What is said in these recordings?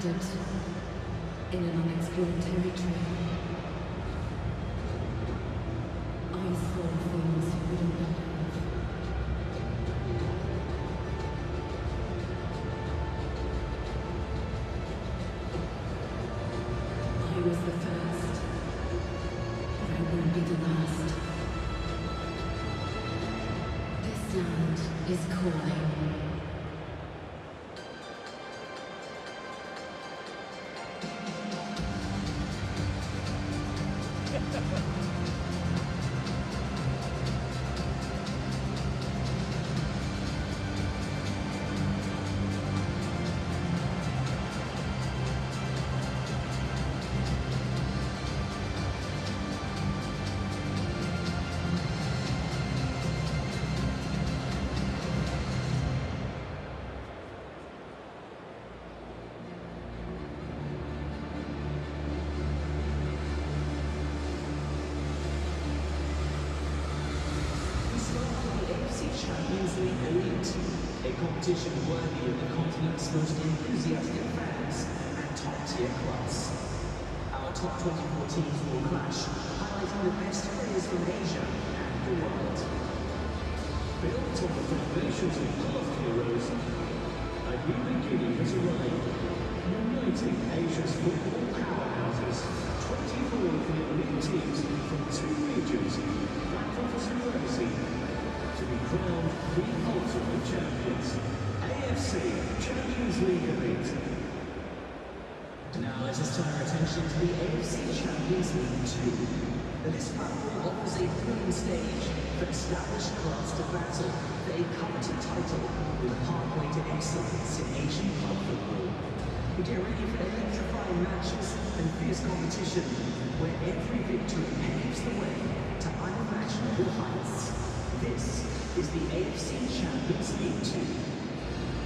landed in an unexplored territory. I saw things you wouldn't believe. I was the first, but I won't be the last. This land is calling. Champions League Two, a competition worthy of the continent's most enthusiastic fans and top-tier clubs. Our top 24 teams will clash, highlighting the best players from Asia and the world. Built on the foundations of past heroes, a new beginning has arrived, uniting Asia's football powerhouses. 24 elite teams from 2 regions battle for supremacy to be crowned the ultimate champions. AFC Champions League Elite. Now let us turn our attention to the AFC Champions League Two. This platform offers a thrilling stage for established clubs to battle for a coveted title with a pathway to excellence in Asian club football. Get ready for electrifying matches and fierce competition where every victory paves the way to unimaginable heights. This is the AFC Champions League Two.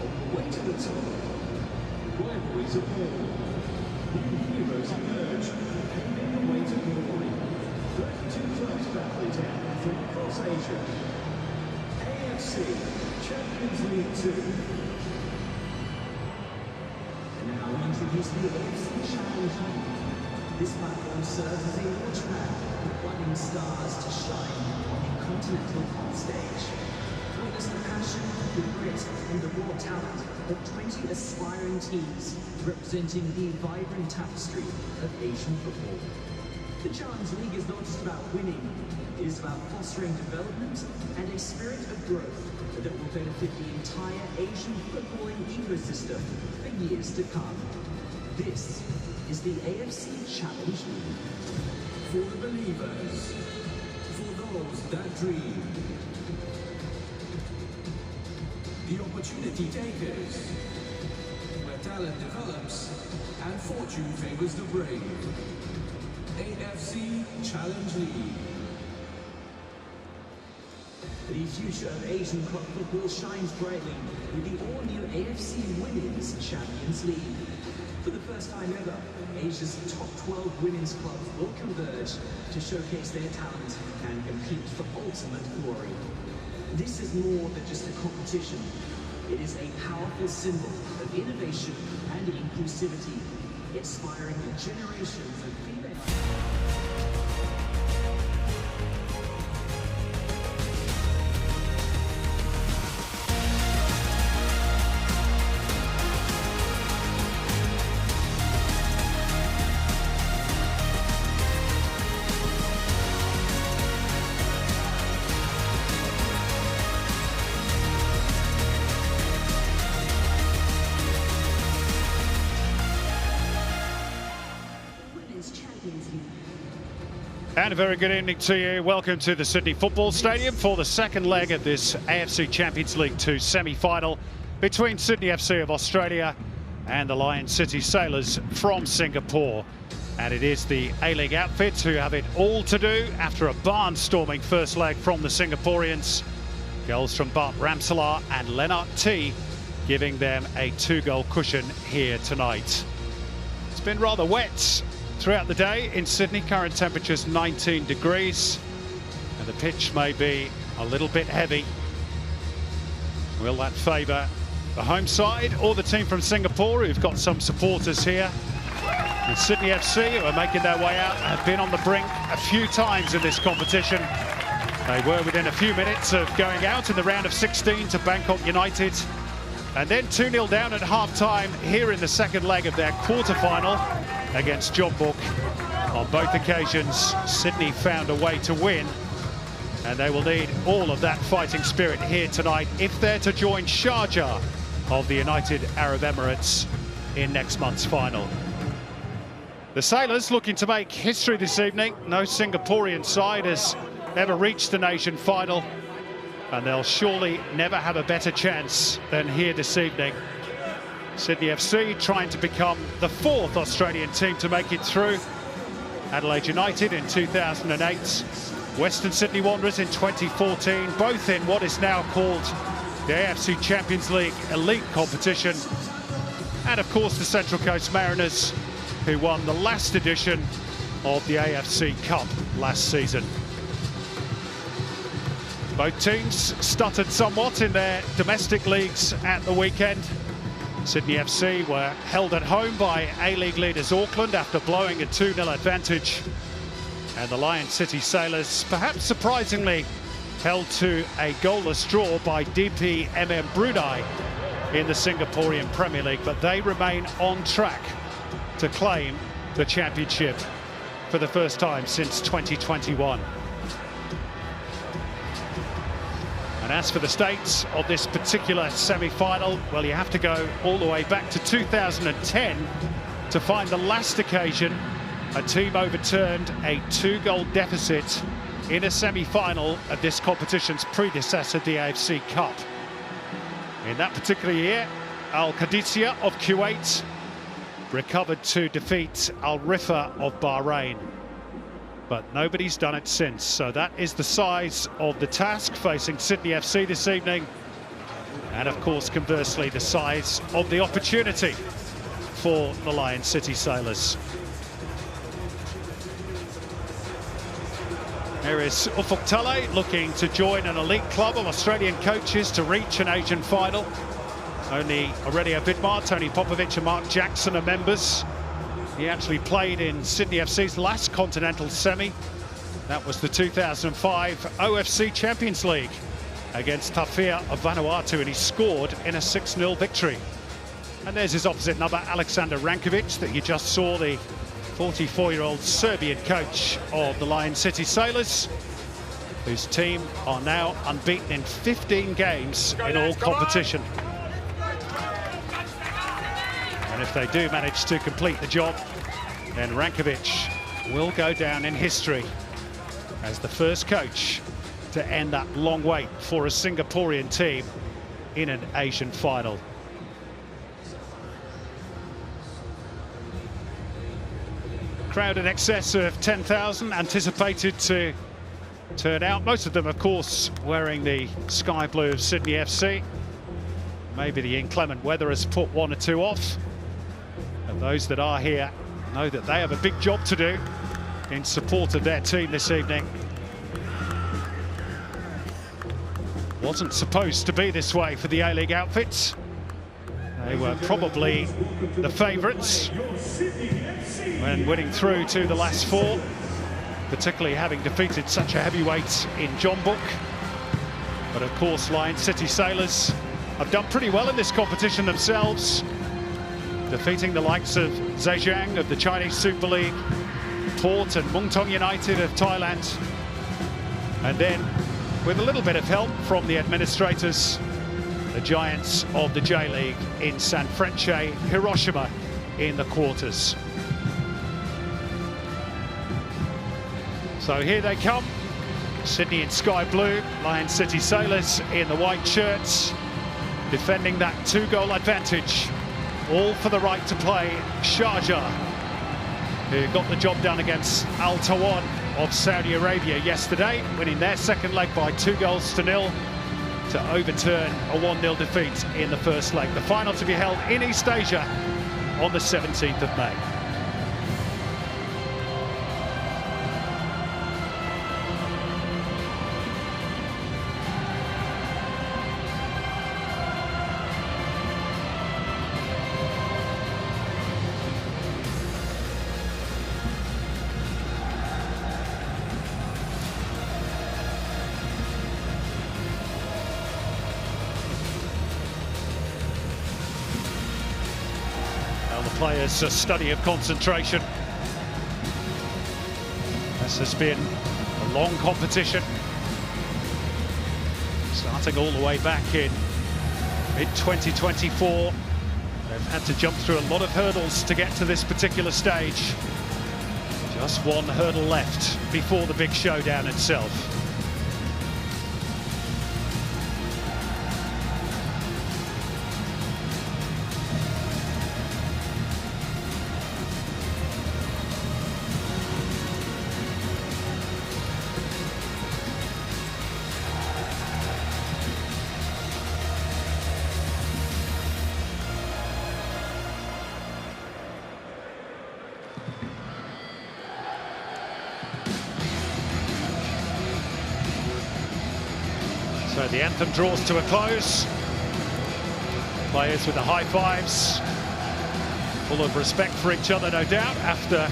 On the way to the top, rivalries are born. New heroes emerge, paving the way to glory. 32 clubs battle it out from across Asia. AFC Champions League Two. And now we introduce the AFC Challenge League. This platform serves as a launchpad for budding stars to shine on the continental hot stage. Witness the passion, the grit, and the raw talent of 20 aspiring teams representing the vibrant tapestry of Asian football. The Challenge League is not just about winning, it is about fostering development and a spirit of growth that will benefit the entire Asian footballing ecosystem for years to come. This is the AFC Challenge League. For the believers, for those that dream, the opportunity takers, where talent develops and fortune favors the brave. AFC Challenge League. The future of Asian club football shines brightly with the all-new AFC Women's Champions League. For the first time ever, Asia's top 12 women's clubs will converge to showcase their talent and compete for ultimate glory. This is more than just a competition. It is a powerful symbol of innovation and inclusivity, inspiring generations of female. And a very good evening to you. Welcome to the Sydney Football Stadium for the second leg of this AFC Champions League Two semi-final between Sydney FC of Australia and the Lion City Sailors from Singapore. And it is the A-League outfits who have it all to do after a barnstorming first leg from the Singaporeans. Goals from Bart Ramselaar and Lennart T giving them a 2-goal cushion here tonight. It's been rather wet throughout the day in Sydney. Current temperatures 19 degrees and the pitch may be a little bit heavy. Will that favour the home side or the team from Singapore, who've got some supporters here. And Sydney FC, who are making their way out, have been on the brink a few times in this competition. They were within a few minutes of going out in the round of 16 to Bangkok United. And then 2-0 down at half-time here in the second leg of their quarter-final against Jeonbuk. On both occasions, Sydney found a way to win. And they will need all of that fighting spirit here tonight if they're to join Sharjah of the United Arab Emirates in next month's final. The Sailors looking to make history this evening. No Singaporean side has ever reached an Asian final, and they'll surely never have a better chance than here this evening. Sydney FC trying to become the 4th Australian team to make it through. Adelaide United in 2008, Western Sydney Wanderers in 2014, both in what is now called the AFC Champions League Elite competition. And of course the Central Coast Mariners, who won the last edition of the AFC Cup last season. Both teams stuttered somewhat in their domestic leagues at the weekend. Sydney FC were held at home by A-League leaders Auckland after blowing a 2-0 advantage. And the Lion City Sailors, perhaps surprisingly, held to a goalless draw by DPMM Brunei in the Singaporean Premier League, but they remain on track to claim the championship for the first time since 2021. And as for the stakes of this particular semi-final, well, you have to go all the way back to 2010 to find the last occasion a team overturned a 2-goal deficit in a semi-final of this competition's predecessor, the AFC Cup. In that particular year, Al Qadisiyah of Kuwait recovered to defeat Al Rifa of Bahrain. But nobody's done it since, so that is the size of the task facing Sydney FC this evening. And of course, conversely, the size of the opportunity for the Lion City Sailors. Here is Ufuk Talay looking to join an elite club of Australian coaches to reach an Asian final. Only Aurelio Vidmar, Tony Popovic and Mark Jackson are members. He actually played in Sydney FC's last continental semi. That was the 2005 OFC Champions League against Tafia of Vanuatu, and he scored in a 6-0 victory. And there's his opposite number, Alexander Rankovic, that you just saw, the 44-year-old Serbian coach of the Lion City Sailors, whose team are now unbeaten in 15 games in all competition. And if they do manage to complete the job, then Rankovic will go down in history as the first coach to end that long wait for a Singaporean team in an Asian final. Crowd in excess of 10,000 anticipated to turn out. Most of them, of course, wearing the sky blue of Sydney FC. Maybe the inclement weather has put one or two off. And those that are here know that they have a big job to do in support of their team this evening. Wasn't supposed to be this way for the A-League outfits. They were probably the favourites when winning through to the last four, particularly having defeated such a heavyweight in Jeonbuk. But of course, Lion City Sailors have done pretty well in this competition themselves, defeating the likes of Zhejiang of the Chinese Super League, Port and Muangthong United of Thailand, and then, with a little bit of help from the administrators, the giants of the J-League in Sanfrecce, Hiroshima in the quarters. So here they come, Sydney in sky blue, Lion City Sailors in the white shirts, defending that 2-goal advantage, all for the right to play Sharjah, who got the job done against Al Tawan of Saudi Arabia yesterday, winning their second leg by 2-0 to overturn a 1-0 defeat in the first leg. The final to be held in East Asia on the 17th of May. Well, the players' a study of concentration. This has been a long competition, starting all the way back in mid-2024. They've had to jump through a lot of hurdles to get to this particular stage. Just one hurdle left before the big showdown itself. So the anthem draws to a close. Players with the high fives, full of respect for each other, no doubt, after a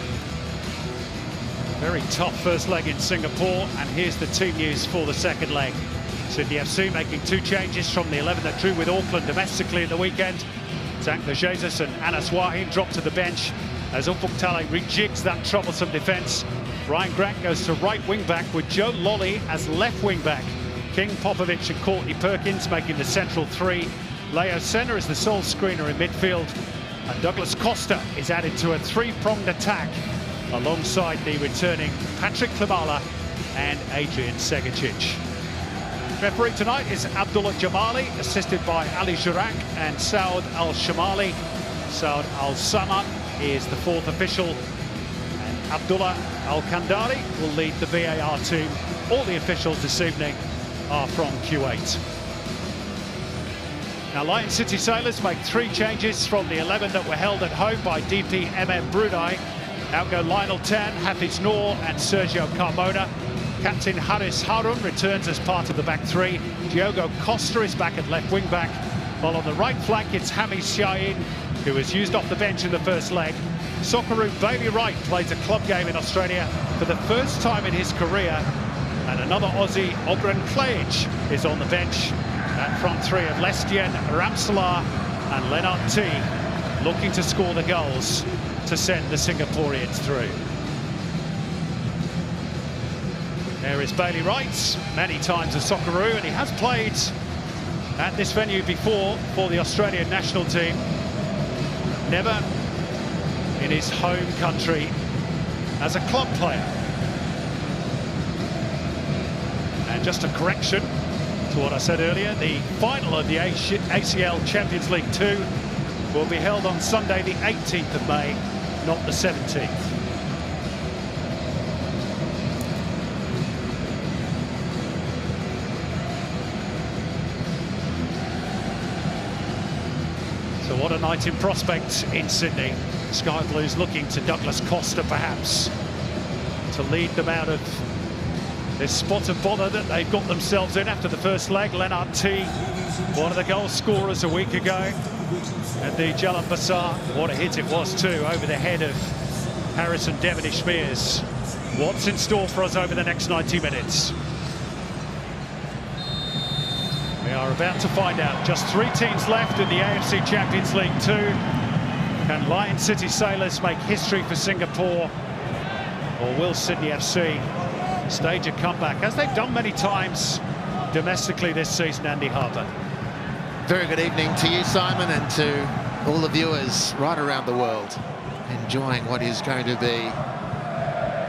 very tough first leg in Singapore. And here's the team news for the second leg. Sydney FC making 2 changes from the 11 that drew with Auckland domestically in the weekend. Tank Jesus and Anas Wahin drop to the bench as Ufuk Talay rejigs that troublesome defence. Ryan Grant goes to right wing back with Joe Lolly as left wing back. King, Popovic and Courtney Perkins making the central 3. Leo Senna is the sole screener in midfield. And Douglas Costa is added to a 3-pronged attack alongside the returning Patrick Klimala and Adrian Segicic. Referee tonight is Abdullah Jamali, assisted by Ali Jirak and Saud Al-Shamali. Saud Al-Saman is the 4th official, and Abdullah Al-Kandari will lead the VAR team. All the officials this evening are from Kuwait. Now, Lion City Sailors make 3 changes from the 11 that were held at home by DP MM Brunei. Out go Lionel Tan, Hafiz Noor and Sergio Carmona. Captain Haris Harun returns as part of the back 3. Diogo Costa is back at left wing back. While on the right flank, it's Hamis Shahin, who was used off the bench in the first leg. Socceroo Bailey Wright plays a club game in Australia for the first time in his career. And another Aussie, Ogren Clage, is on the bench. That front 3 of Lestienne, Ramsalar and Lennart T looking to score the goals to send the Singaporeans through. There is Bailey Wright, many times a Socceroo, and he has played at this venue before for the Australian national team. Never in his home country as a club player. And just a correction to what I said earlier, the final of the ACL Champions League 2 will be held on Sunday the 18th of May, not the 17th. So what a night in prospect in Sydney. Sky Blues looking to Douglas Costa perhaps to lead them out of this spot of bother that they've got themselves in after the first leg. Lennart T, one of the goal scorers a week ago at the Jalan Besar. What a hit it was too, over the head of Harrison Devonish-Mears. What's in store for us over the next 90 minutes? We are about to find out. Just 3 teams left in the AFC Champions League 2. Can Lion City Sailors make history for Singapore, or will Sydney FC stage a comeback, as they've done many times domestically this season? Andy Harper. Very good evening to you, Simon, and to all the viewers right around the world, enjoying what is going to be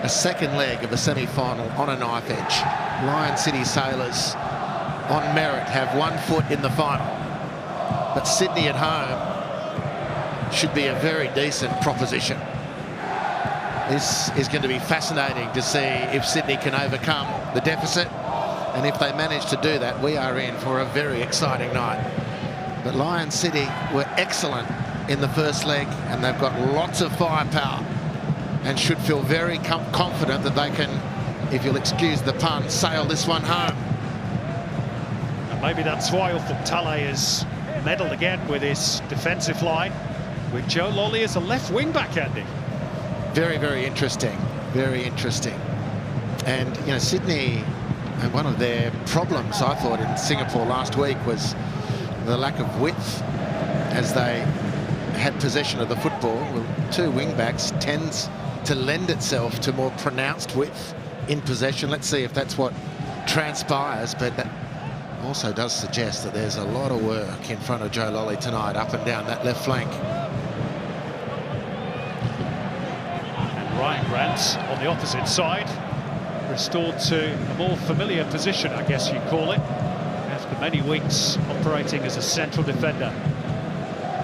a second leg of a semi-final on a knife edge. Lion City Sailors, on merit, have 1 foot in the final, but Sydney at home should be a very decent proposition. This is going to be fascinating to see if Sydney can overcome the deficit, and if they manage to do that, we are in for a very exciting night. But Lion City were excellent in the first leg, and they've got lots of firepower and should feel very confident that they can, if you'll excuse the pun, sail this one home. And maybe that's why Ufuk Talay has meddled again with his defensive line, with Joe Lolly as a left wing back, Andy. Very, very interesting. Very interesting. And, you know, Sydney, and one of their problems, I thought, in Singapore last week was the lack of width, as they had possession of the football. Two wing-backs tends to lend itself to more pronounced width in possession. Let's see if that's what transpires, but that also does suggest that there's a lot of work in front of Joe Lolly tonight, up and down that left flank. And Ryan Grant on the opposite side, restored to a more familiar position, I guess you'd call it, after many weeks operating as a central defender.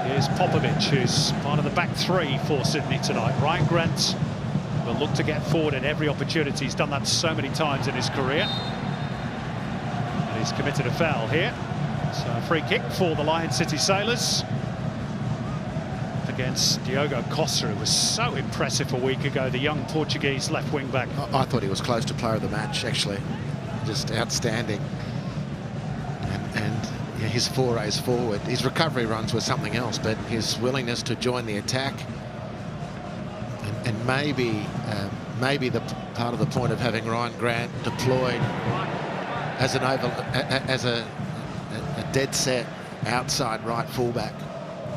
Here's Popovic, who's part of the back three for Sydney tonight. Ryan Grant will look to get forward at every opportunity. He's done that so many times in his career. And he's committed a foul here. So a free kick for the Lion City Sailors against Diogo Costa, who was so impressive a week ago, the young Portuguese left wing back. I thought he was close to player of the match, actually. Just outstanding. And yeah, his forays forward, his recovery runs were something else, but his willingness to join the attack, and maybe the part of the point of having Ryan Grant deployed as a dead set outside right fullback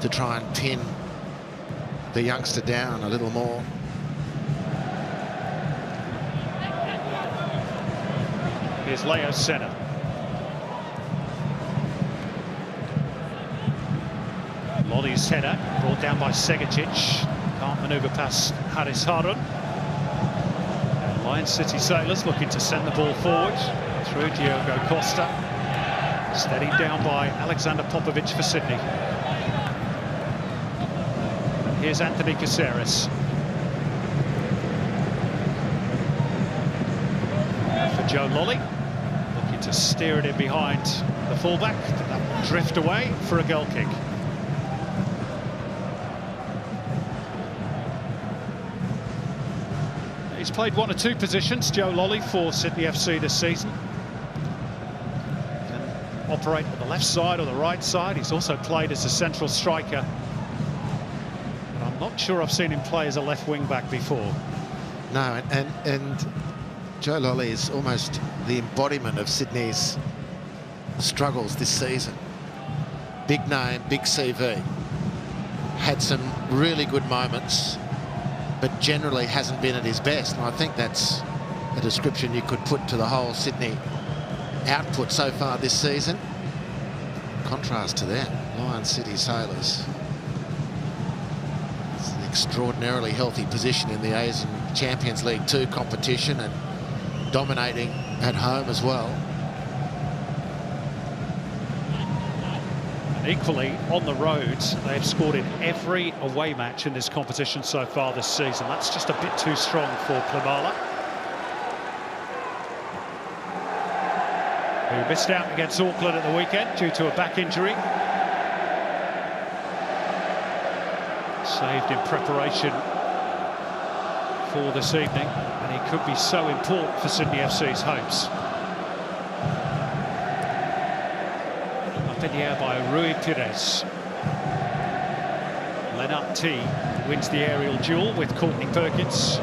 to try and pin the youngster down a little more. Here's Leo Senna. Lolly's header brought down by Segacic. Can't manoeuvre past Haris Harun. And Lion City Sailors looking to send the ball forward through Diogo Costa. Steadied down by Alexander Popovic for Sydney. And here's Anthony Caceres. For Joe Lolly, looking to steer it in behind the fullback. Did that drift away for a goal kick. He's played one or two positions, Joe Lolly, for Sydney FC this season. Can operate on the left side or the right side. He's also played as a central striker. But I'm not sure I've seen him play as a left wing back before. No, and Joe Lolly is almost the embodiment of Sydney's struggles this season. Big name, big CV. Had some really good moments, but generally hasn't been at his best. And I think that's a description you could put to the whole Sydney output so far this season. Contrast to them, Lion City Sailors. It's an extraordinarily healthy position in the AFC Champions League Two competition and dominating at home as well. Equally, on the road, they've scored in every away match in this competition so far this season. That's just a bit too strong for Klimala, who missed out against Auckland at the weekend due to a back injury. Saved in preparation for this evening, and he could be so important for Sydney FC's hopes. In the air by Rui Pires. Lennart T wins the aerial duel with Courtney Perkins.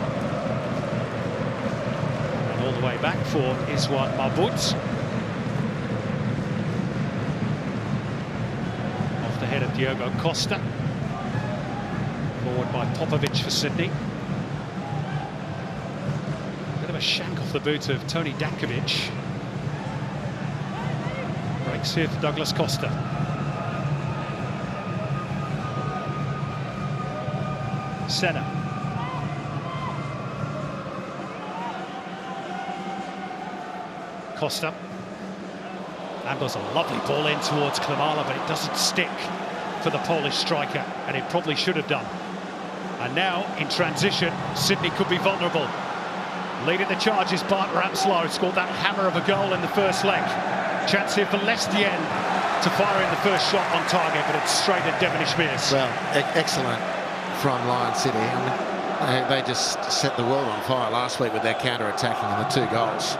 And all the way back for Iswan Mahmoud. Off the head of Diogo Costa. Forward by Popovic for Sydney. Bit of a shank off the boot of Tony Dankovic. Breaks here for Douglas Costa. Senna. Costa. Angles a lovely ball in towards Klimala, but it doesn't stick for the Polish striker, and it probably should have done. And now, in transition, Sydney could be vulnerable. Leading the charge is Bart Ramselaar, who scored that hammer of a goal in the first leg. Chance here for Lestienne to fire in the first shot on target, but it's straight at Devonish Mears. Well, excellent from Lion City. I mean, they just set the world on fire last week with their counter-attacking, and the two goals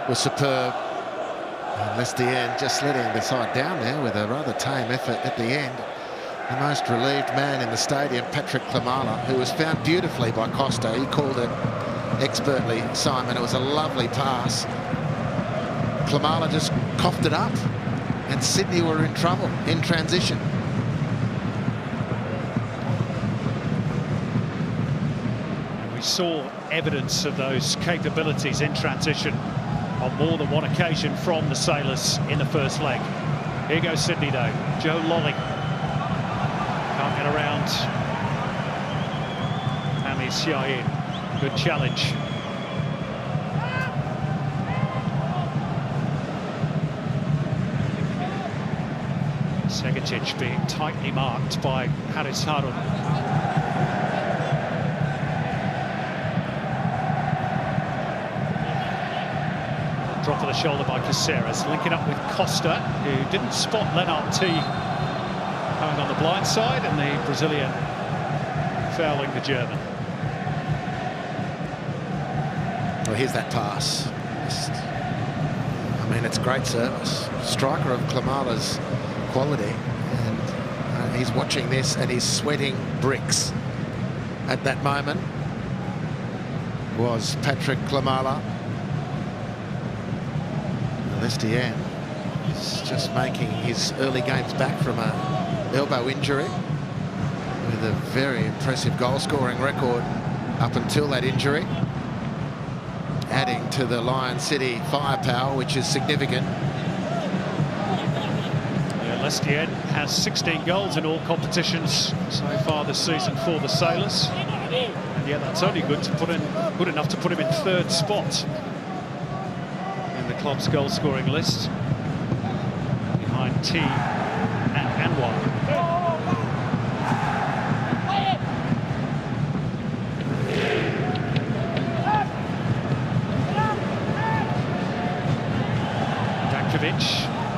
were superb. And Lestienne just letting the side down there with a rather tame effort at the end. The most relieved man in the stadium, Patrick Klimala, who was found beautifully by Costa. He called it expertly, Simon. It was a lovely pass. Klimala just coughed it up, and Sydney were in trouble in transition. saw evidence of those capabilities in transition on more than one occasion from the Sailors in the first leg. Here goes Sydney though. Joe Lolly can't get around Ami Siayin. Good challenge. Segacic being tightly marked by Haris Harun. Drop of the shoulder by Caceres, linking up with Costa, who didn't spot Lennart T coming on the blind side, and the Brazilian fouling the German. Well, here's that pass. I mean, it's great service. Striker of Klimala's quality, and he's watching this and he's sweating bricks. At that moment was Patrick Klimala. Lestienne is just making his early games back from an elbow injury with a very impressive goal-scoring record up until that injury, adding to the Lion City firepower, which is significant. Yeah, Lestienne has 16 goals in all competitions so far this season for the Sailors, and yeah, that's only good enough to put him in third spot in the club's goal-scoring list, behind T and Anwar.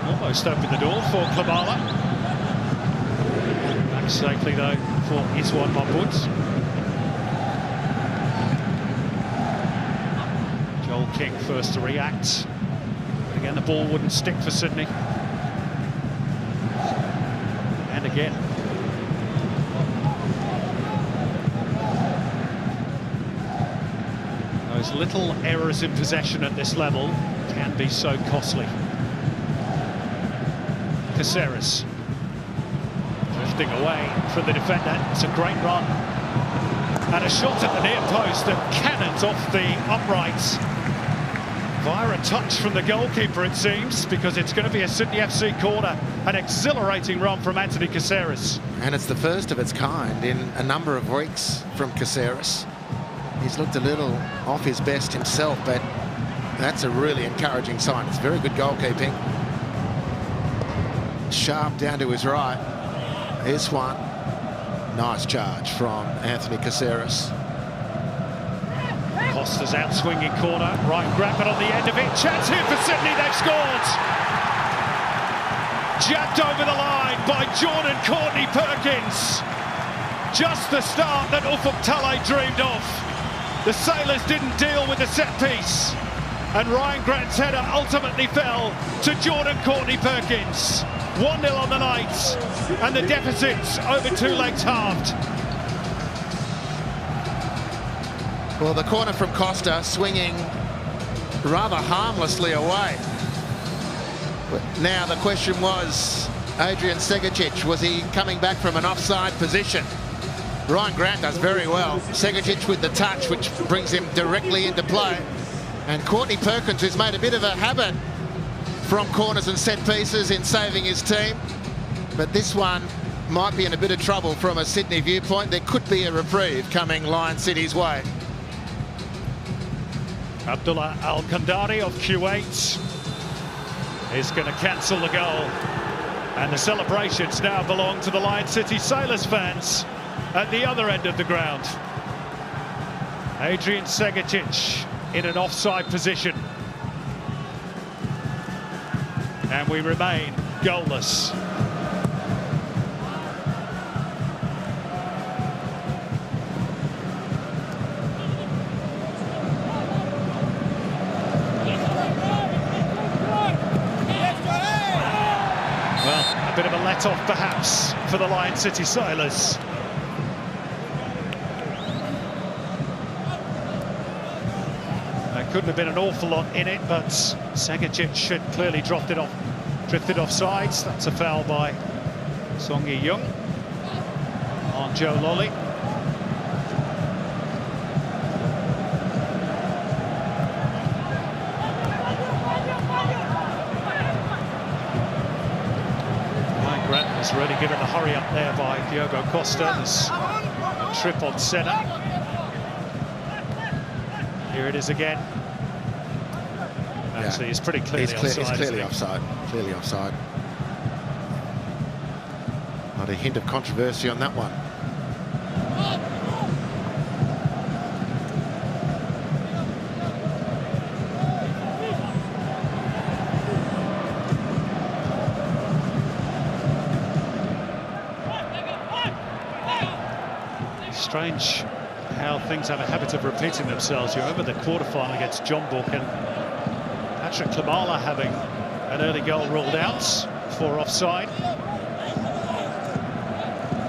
Almost opened the door for Klimala. Back safely though for Iswan Mahmoud. Joel King first to react. But again, the ball wouldn't stick for Sydney. And again. Those little errors in possession at this level can be so costly. Caceres drifting away from the defender. It's a great run and a shot at the near post that cannons off the uprights via a touch from the goalkeeper, it seems, because it's going to be a Sydney FC corner. An exhilarating run from Anthony Caceres, and it's the first of its kind in a number of weeks from Caceres. He's looked a little off his best himself, but that's a really encouraging sign. It's very good goalkeeping. Sharp down to his right. Here's one. Nice charge from Anthony Caceres. Costa's out swinging corner. Ryan Grant on the end of it. Chance here for Sydney. They've scored. Jabbed over the line by Jordan Courtney Perkins. Just the start that Ufuk Talay dreamed of. The Sailors didn't deal with the set piece, and Ryan Grant's header ultimately fell to Jordan Courtney Perkins. 1-0 on the night, and the deficit's over 2 legs halved. Well, the corner from Costa swinging rather harmlessly away. But now the question was, Adrian Segacic, was he coming back from an offside position? Ryan Grant does very well. Segacic with the touch, which brings him directly into play. And Courtney Perkins, who's made a bit of a habit from corners and set pieces in saving his team. But this one might be in a bit of trouble from a Sydney viewpoint. There could be a reprieve coming Lion City's way. Abdullah Al-Kandari of Kuwait is going to cancel the goal. And the celebrations now belong to the Lion City Sailors fans at the other end of the ground. Adrian Segacic in an offside position. And we remain goalless. Well, a bit of a let-off perhaps for the Lion City Sailors. Couldn't have been an awful lot in it, but Segacic had clearly drifted off sides. That's a foul by Song Yi-young on Joe Lolly. given the hurry up there by Diogo Costa. There's a trip on centre. Here it is again. Actually, it's pretty clearly offside. It's clearly offside. Clearly offside. Not a hint of controversy on that one. Strange how things have a habit of repeating themselves. You remember the quarter-final against John Book and Patrick Klimala having an early goal ruled out for offside.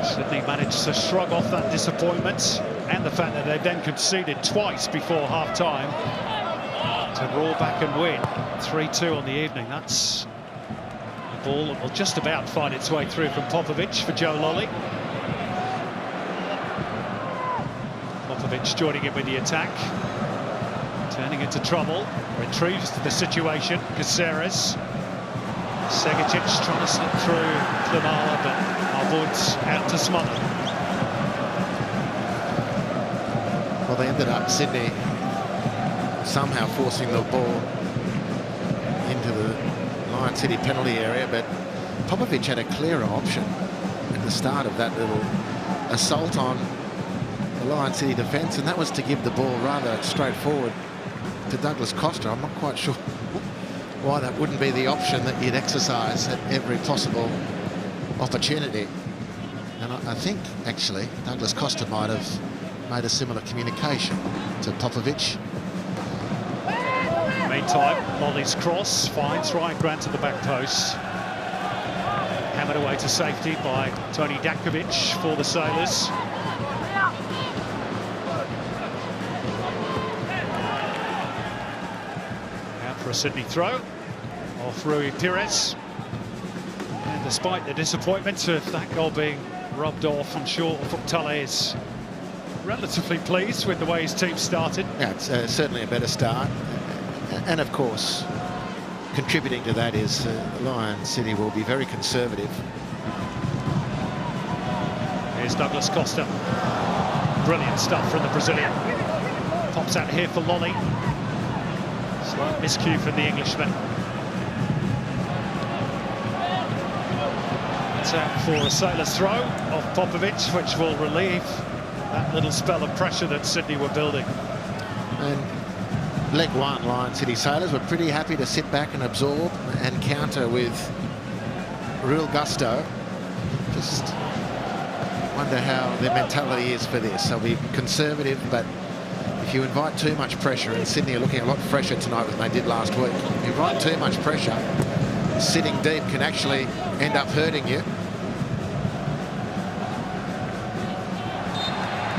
Sydney managed to shrug off that disappointment and the fact that they then conceded twice before half-time to roar back and win 3-2 on the evening. That's the ball that will just about find its way through from Popovic for Joe Lolly. Popovic joining in with the attack, turning into trouble, retrieves the situation. Caceres, Segicic trying to slip through Klimala, but Marwood's out to smother. Well, they ended up, Sydney, somehow forcing the ball into the Lion City penalty area, but Popovic had a clearer option at the start of that little assault on the Lion City defence, and that was to give the ball rather straightforward to Douglas Costa. I'm not quite sure why that wouldn't be the option that you'd exercise at every possible opportunity. And I think, actually, Douglas Costa might have made a similar communication to Popovic. Meantime, Lolly's cross finds Ryan Grant at the back post. Hammered away to safety by Tony Dakovic for the Sailors. For a Sydney throw off Rui Pires. And despite the disappointment of that goal being rubbed off, I'm sure Fuktale is relatively pleased with the way his team started. Yeah, it's certainly a better start. And of course, contributing to that is Lion City will be very conservative. Here's Douglas Costa. Brilliant stuff from the Brazilian. Pops out here for Lolly. Slight miscue from the Englishman. It's out for a Sailors throw off Popovic, which will relieve that little spell of pressure that Sydney were building. And leg one, Lion City Sailors were pretty happy to sit back and absorb and counter with real gusto. Just wonder how their mentality is for this. They'll be conservative, but if you invite too much pressure, and Sydney are looking a lot fresher tonight than they did last week, if you invite too much pressure, sitting deep can actually end up hurting you.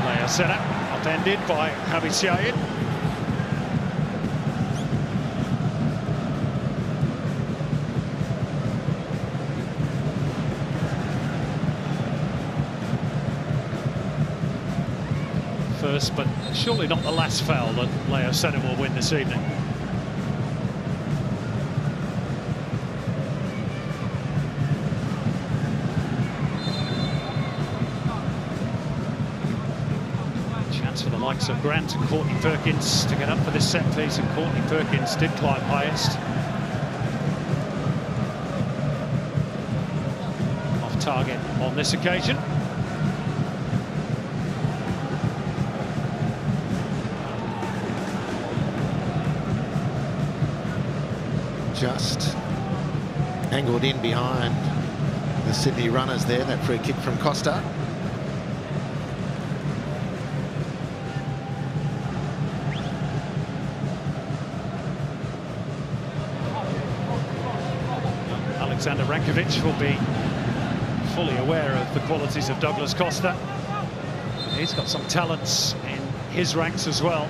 Leo set up, upended by Javi Syed. First, but surely not the last foul that Leo Sena will win this evening. Chance for the likes of Grant and Courtney Perkins to get up for this set piece, and Courtney Perkins did climb highest. Off target on this occasion. Just angled in behind the Sydney runners there, that free kick from Costa. Alexander Rankovic will be fully aware of the qualities of Douglas Costa. He's got some talents in his ranks as well.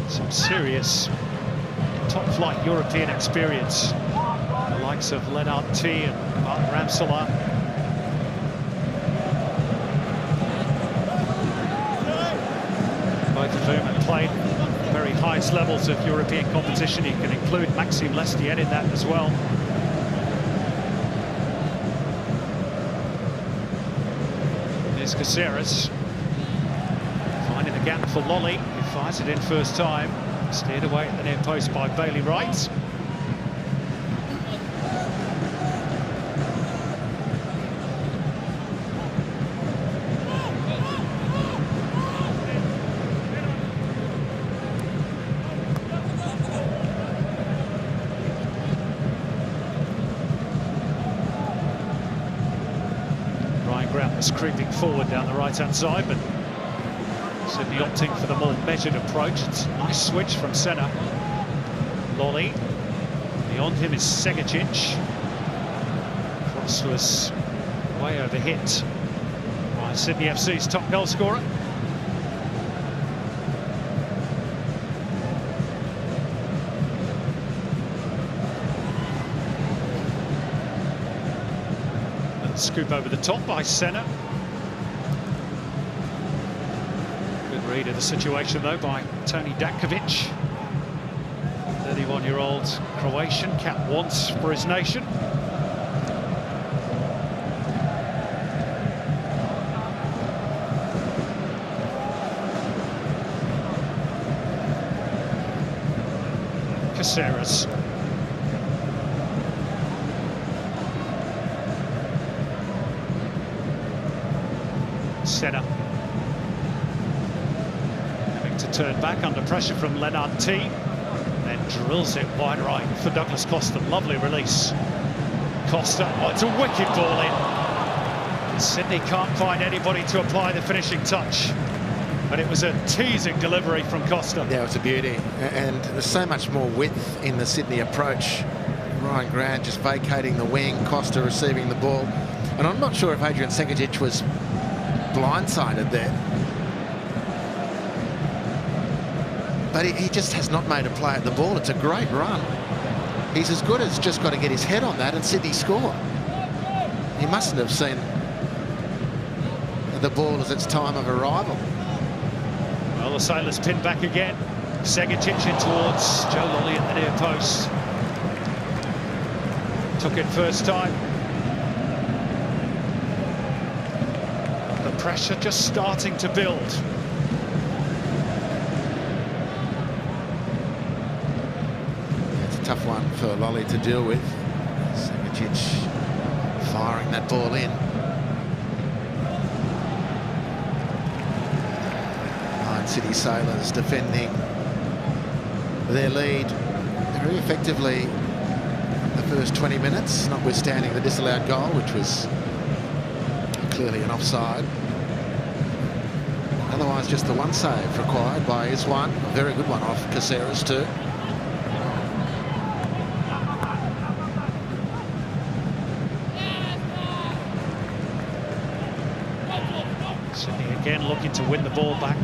Some serious top-flight European experience. The likes of Lennart T and Martin Ramselaar. Both of whom have played very highest levels of European competition. You can include Maxime Lestienne in that as well. Here's Caceres. Finding the gap for Lolly, who fires it in first time. Steered away at the near post by Bailey Wright. Was creeping forward down the right-hand side, but Sydney opting for the more measured approach. It's a nice switch from centre. Lolly. Beyond him is Segacic. Cross was way over hit by Sydney FC's top goal scorer. Scoop over the top by Senna. Good read of the situation though by Tony Dankovic. 31-year-old Croatian, capped once for his nation. Caceres. Senna having to turn back under pressure from Leonard T, then drills it wide right for Douglas Costa. Lovely release. Costa, oh, it's a wicked ball in. Sydney can't find anybody to apply the finishing touch, but it was a teasing delivery from Costa. Yeah, it was a beauty, and there's so much more width in the Sydney approach. Ryan Grant just vacating the wing, Costa receiving the ball, and I'm not sure if Adrian Segacic was blindsided there, but he just has not made a play at the ball. It's a great run. He's as good as just got to get his head on that and Sydney score. He mustn't have seen the ball as its time of arrival. Well, the Sailors pinned back again. Segacic in towards Joe Lolly at the near post. Took it first time. Pressure just starting to build. It's a tough one for Lolly to deal with. Segacic firing that ball in. Lion City Sailors defending their lead very effectively the first 20 minutes, notwithstanding the disallowed goal, which was clearly an offside. Otherwise, just the one save required by Iswan. A very good one off Caceres too. Sydney again looking to win the ball back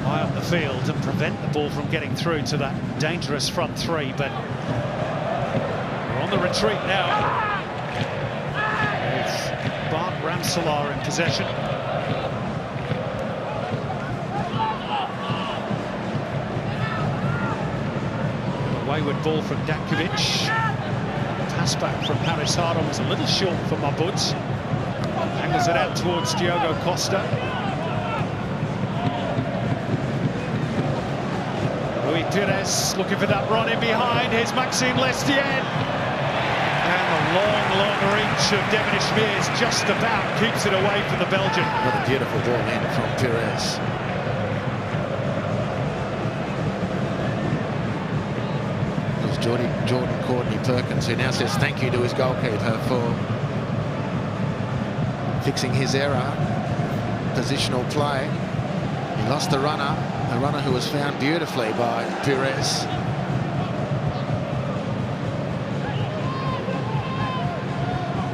high up the field and prevent the ball from getting through to that dangerous front three, but we're on the retreat now. With Bart Ramsalar in possession. Wayward ball from Dankovic. Pass back from Harris Harder was a little short for Mabuds. Angles it out towards Diogo Costa. Rui Pires looking for that run in behind. Here's Maxime Lestienne. And the long reach of Devin Ishmeers just about keeps it away from the Belgian. What a beautiful ball in from Pires. Jordan Courtney-Perkins, who now says thank you to his goalkeeper for fixing his error. Positional play. He lost the runner who was found beautifully by Pires.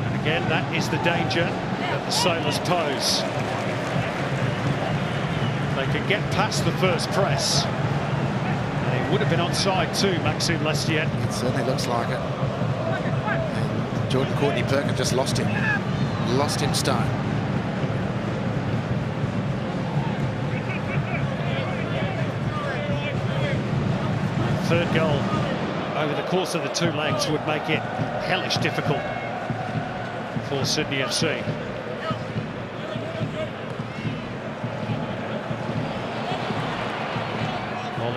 And again, that is the danger that the Sailors pose. They can get past the first press. Would have been onside too, Maxime Lestienne. It certainly looks like it. And Jordan Courtney-Perkins just lost him stone. Third goal over the course of the two legs would make it hellish difficult for Sydney FC.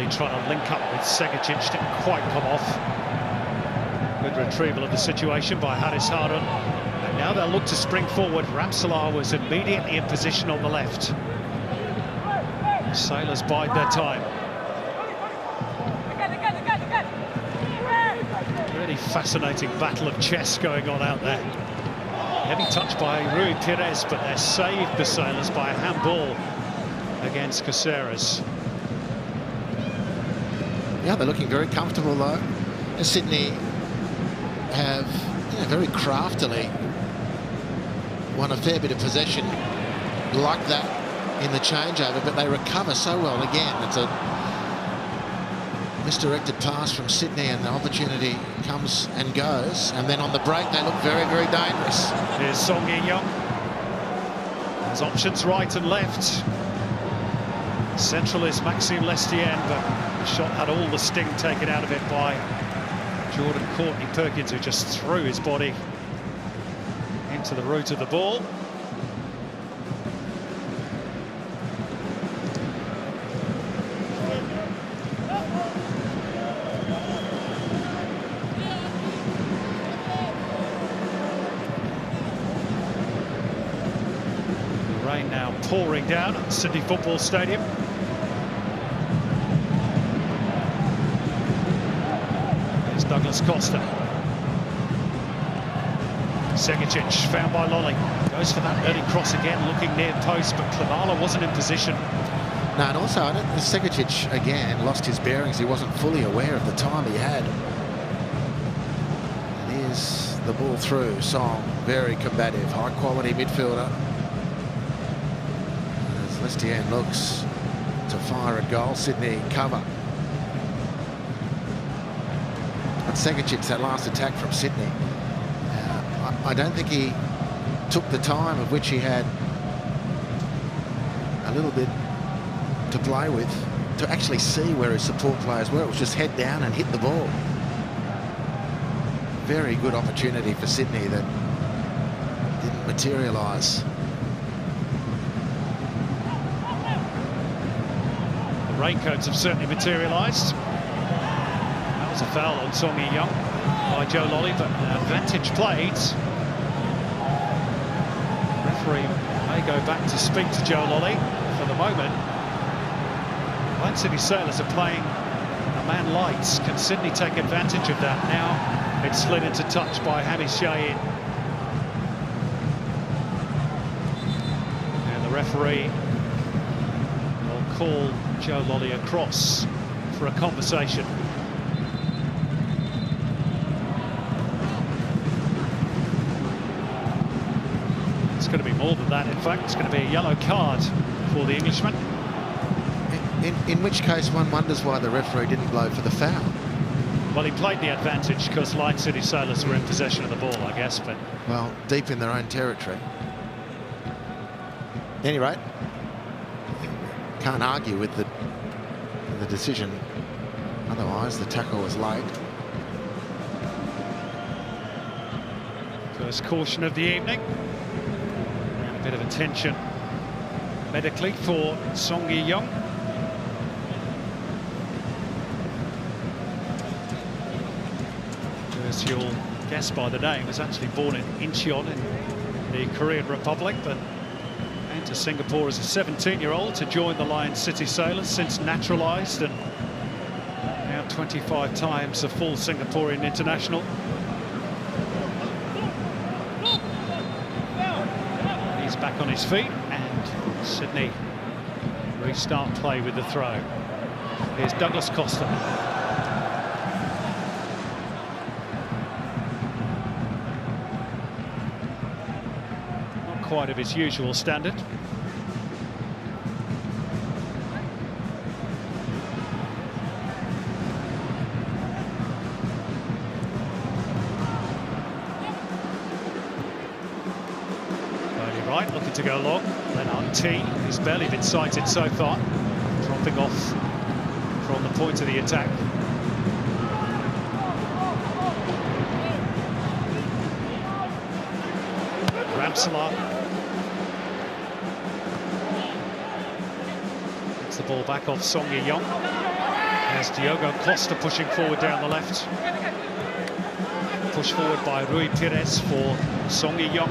Lolly trying to link up with Segacic, didn't quite come off. Good retrieval of the situation by Haris Harun. And now they'll look to spring forward. Ramsalar was immediately in position on the left. Sailors bide their time. Really fascinating battle of chess going on out there. Heavy touch by Rui Pires, but they're saved, the Sailors, by a handball against Caceres. Yeah, they're looking very comfortable though. And Sydney have very craftily won a fair bit of possession like that in the changeover, but they recover so well again. It's a misdirected pass from Sydney and the opportunity comes and goes, and then on the break they look very, very dangerous. Here's Song Yi-young. There's options right and left. Central is Maxime Lestienne, but the shot had all the sting taken out of it by Jordan Courtney-Perkins, who just threw his body into the root of the ball. The rain now pouring down at the Sydney Football Stadium. Douglas Costa. Segacic found by Lolly. Goes for that early cross again, looking near post, but Klimala wasn't in position. No, and also I don't think Segacic again lost his bearings. He wasn't fully aware of the time he had. And here's the ball through. Song, very combative, high quality midfielder. As Lestienne looks to fire a goal, Sydney cover. And Segacic, that last attack from Sydney, I don't think he took the time of which he had a little bit to play with to actually see where his support players were. It was just head down and hit the ball. Very good opportunity for Sydney that didn't materialise. The raincoats have certainly materialised. A foul on Song Yi-young by Joe Lolly, but advantage played. Referee may go back to speak to Joe Lolly. For the moment, Lion City Sailors are playing a man light. Can Sydney take advantage of that? Now it's slid into touch by Hamish Shaheen. And the referee will call Joe Lolly across for a conversation. Going to be more than that. In fact, it's going to be a yellow card for the Englishman. In which case one wonders why the referee didn't blow for the foul. Well, he played the advantage because Lion City Sailors were in possession of the ball, I guess, but... Well, deep in their own territory. At any rate, can't argue with the decision. Otherwise, the tackle was late. First caution of the evening. A bit of attention medically for Song Yi-young. As you'll guess by the name, was actually born in Incheon in the Korean Republic, but came to Singapore as a 17-year-old to join the Lion City Sailors, since naturalised and now 25 times a full Singaporean international. Back on his feet, and Sydney restart play with the throw. Here's Douglas Costa. Not quite of his usual standard. Looking to go long. Leonard T, who's barely been sighted so far, dropping off from the point of the attack. Ramsalar gets the ball back off Song Yi-young. As Diogo Costa pushing forward down the left. Push forward by Rui Pires for Song Yi-yong.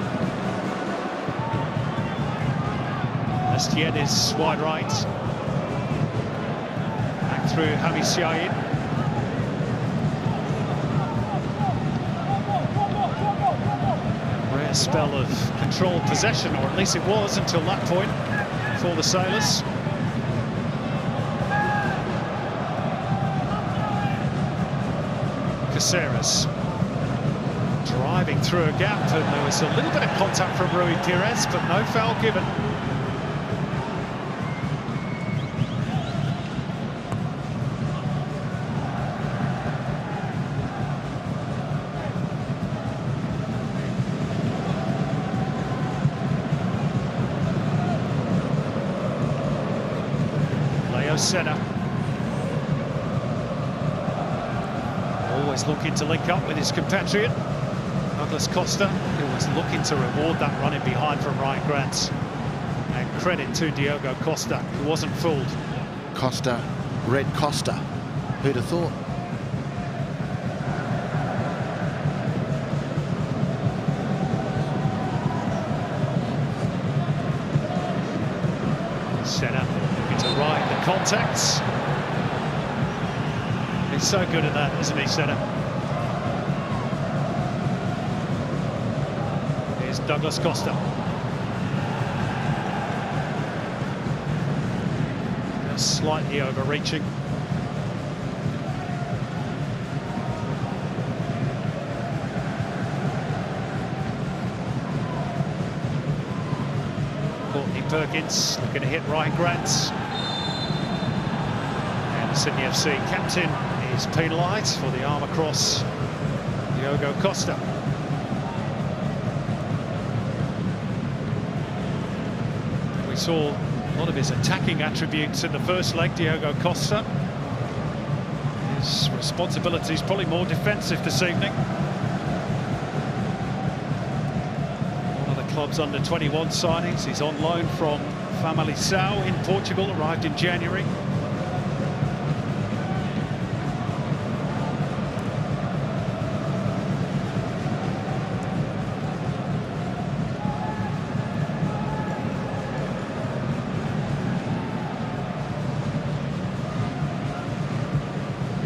Estienne is wide right. Back through Hami Siayin. Rare spell of controlled possession, or at least it was until that point for the Sailors. Caceres driving through a gap, and there was a little bit of contact from Rui Pires, but no foul given. Leo Senna always looking to link up with his compatriot Douglas Costa, who was looking to reward that run in behind from Ryan Grant. And credit to Diogo Costa, who wasn't fooled. Costa, Red Costa, who'd have thought? Senna looking to ride the contacts. He's so good at that, isn't he, Senna? Here's Douglas Costa. Just slightly overreaching. Courtney Perkins looking to hit Ryan Grant. And the Sydney FC captain is penalised for the arm across Diogo Costa. We saw a lot of his attacking attributes in the first leg, Diogo Costa. His responsibility is probably more defensive this evening. One of the club's under-21 signings. He's on loan from Famalicão in Portugal, arrived in January.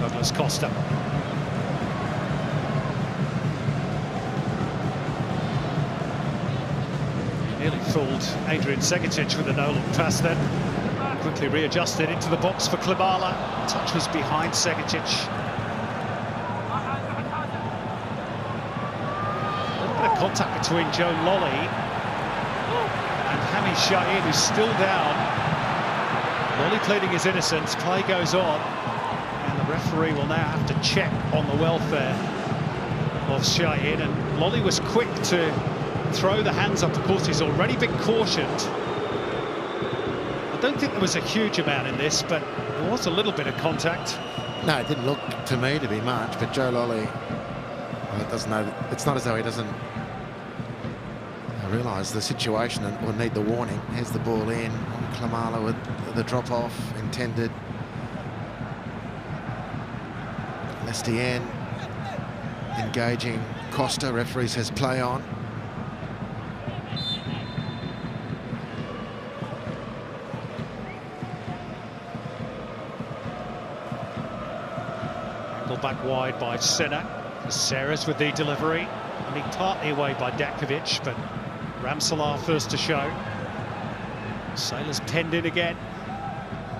Douglas Costa. Nearly fooled Adrian Segicic with a no-look pass then. Quickly readjusted into the box for Klimala. Touch was behind Segicic. A little bit of contact between Joe Lolly and Hami Siayin, who's still down. Lolly pleading his innocence. Play goes on. The referee will now have to check on the welfare of Siayin, and Lolly was quick to throw the hands up. Of course, he's already been cautioned. I don't think there was a huge amount in this, but there was a little bit of contact. No, it didn't look to me to be much, but Joe Lolly, well, it doesn't know. It's not as though he doesn't realise the situation and will need the warning. Here's the ball in on Klimala with the drop-off intended. Estienne engaging Costa. Referee says play on. Angle back wide by Senna. Caceres with the delivery. Only partly away by Datkovic, but Ramsalar first to show. Sailors penned in again.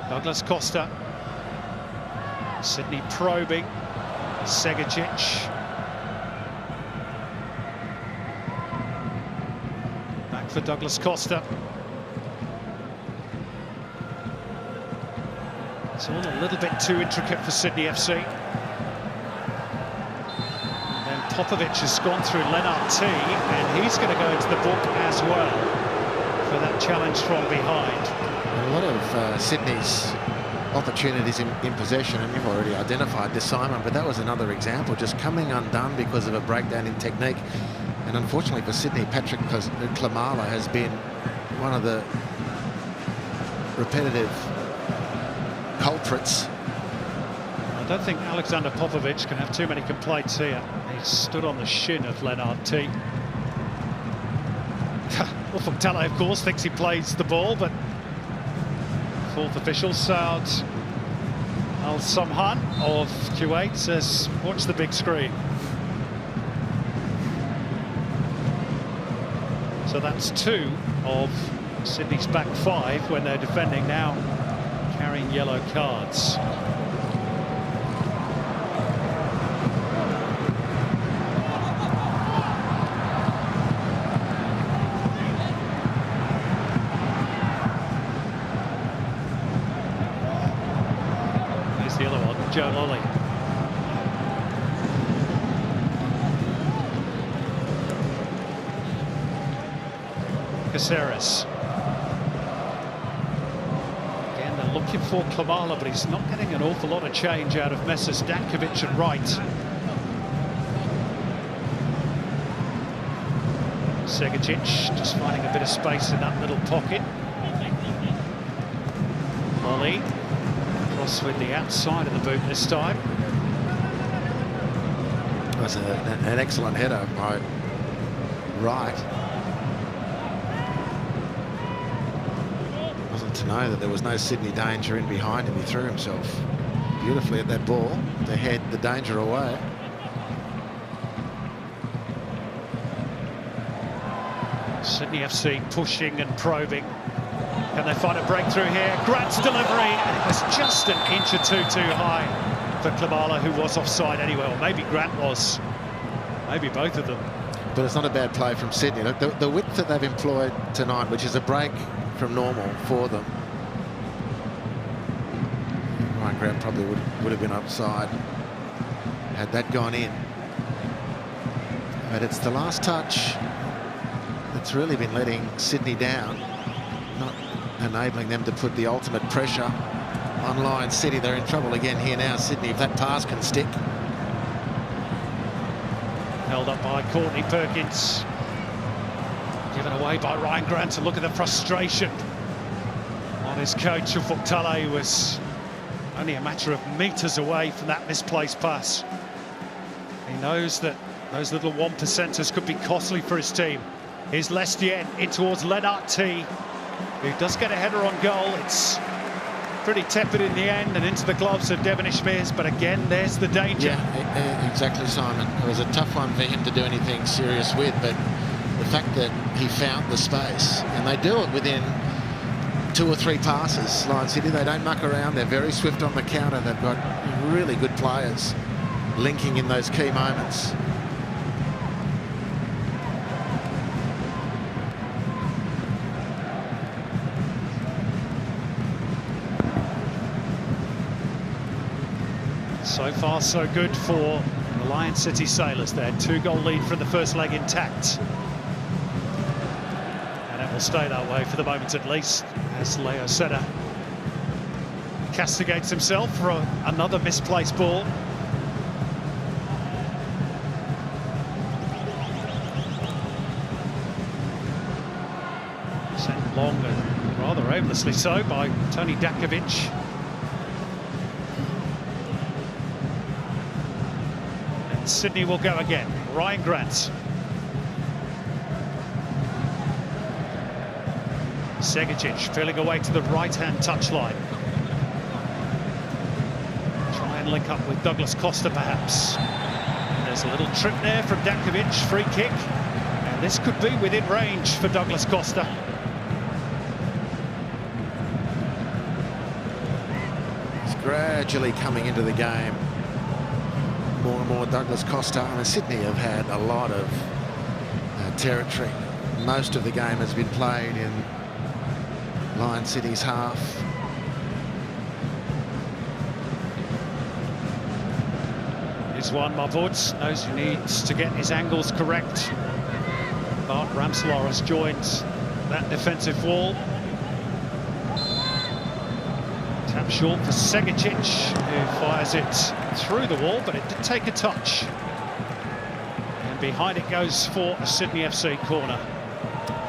Douglas Costa. Sydney probing. Segicic. Back for Douglas Costa. It's all a little bit too intricate for Sydney FC. And then Popovic has gone through Lennart T, and he's going to go into the book as well for that challenge from behind. A lot of Sydney's opportunities in possession, and you've already identified this, Simon, but that was another example, just coming undone because of a breakdown in technique. And unfortunately for Sydney, Patrick Klimala has been one of the repetitive culprits I don't think Alexander Popovic can have too many complaints here. He stood on the shin of Lennart T. Ufuktale, of course, thinks he plays the ball, but fourth official, Saud Al Samhan of Kuwait, says, watch the big screen. So that's 2 of Sydney's back 5 when they're defending now, carrying yellow cards. Here's the other one, Joe Lolly. Caceres. Again, they're looking for Klimala, but he's not getting an awful lot of change out of Messrs Dankovic and Wright. Segicic just finding a bit of space in that little pocket. Lolly cross with the outside of the boot this time. That's an excellent header by Wright. Wasn't to know that there was no Sydney danger in behind him. He threw himself beautifully at that ball to head the danger away. Sydney FC pushing and probing. Can they find a breakthrough here? Grant's delivery, and it was just an inch or two too high for Klimala, who was offside anyway, or maybe Grant was. Maybe both of them. But it's not a bad play from Sydney. Look, the width that they've employed tonight, which is a break from normal for them. Ryan Grant probably would have been offside had that gone in. But it's the last touch that's really been letting Sydney down, not enabling them to put the ultimate pressure on Lion City. They're in trouble again here now, Sydney, if that pass can stick. Held up by Courtney Perkins. Given away by Ryan Grant. And look at the frustration on his coach. Ufuktale was only a matter of metres away from that misplaced pass. He knows that those little 1%ers could be costly for his team. Here's Lestienne in towards Lennart T, who does get a header on goal. It's pretty tepid in the end and into the gloves of Devon Ishmeers, but again, there's the danger. Yeah, exactly, Simon. It was a tough one for him to do anything serious with, but the fact that he found the space, and they do it within 2 or 3 passes, Lion City. They don't muck around. They're very swift on the counter. They've got really good players linking in those key moments. So far, so good for the Lion City Sailors. Their 2-goal lead from the first leg intact. And it will stay that way for the moment at least, as Leo Sena castigates himself for another misplaced ball. Sent long and rather aimlessly so by Tony Dankovic. Sydney will go again. Ryan Grant. Segicic feeling away to the right-hand touchline. Try and link up with Douglas Costa, perhaps. And there's a little trip there from Dankovic, free kick. And this could be within range for Douglas Costa. He's gradually coming into the game. More and more Douglas Costa. I mean, Sydney have had a lot of territory. Most of the game has been played in Lion City's half. Here's one, Mavud knows he needs to get his angles correct. Bart Ramselaar has joined that defensive wall. Tap short for Segicic, who fires it through the wall, but it did take a touch. And behind it goes for a Sydney FC corner.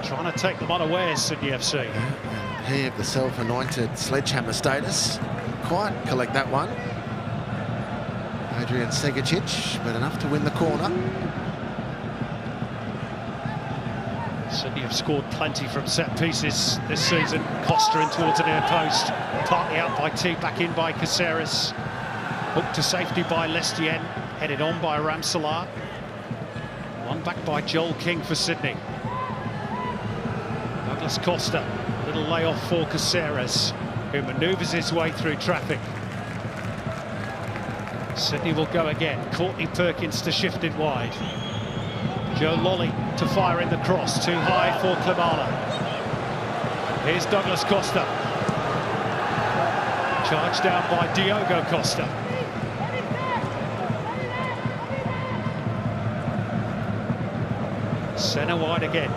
Trying to take them unawares, Sydney FC. Yeah, and he of the self-anointed sledgehammer status. Quite collect that one. Adrian Segicic, but enough to win the corner. Sydney have scored plenty from set pieces this season. Costa in towards an near post, partly out by T, back in by Caceres. Hooked to safety by Lestienne, headed on by Ramsalar. One back by Joel King for Sydney. Douglas Costa, a little layoff for Caceres, who manoeuvres his way through traffic. Sydney will go again. Courtney Perkins to shift it wide. Joe Lolly to fire in the cross, too high for Klimala. Here's Douglas Costa. Charged down by Diogo Costa. Centre wide again.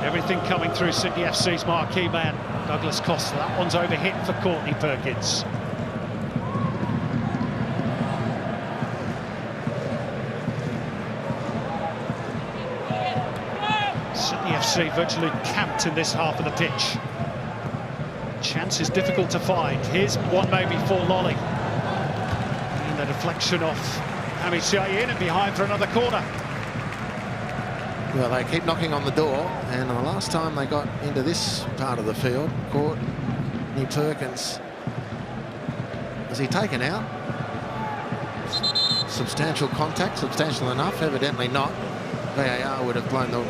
Everything coming through Sydney FC's marquee man, Douglas Costa. That one's overhit for Courtney Perkins. Sydney FC virtually camped in this half of the pitch. Chance is difficult to find. Here's one maybe for Lolly. And the deflection off Hamid Shayin and behind for another corner. Well, they keep knocking on the door, and the last time they got into this part of the field, Courtney Perkins, was he taken out? Substantial contact, substantial enough, evidently not. VAR would have blown a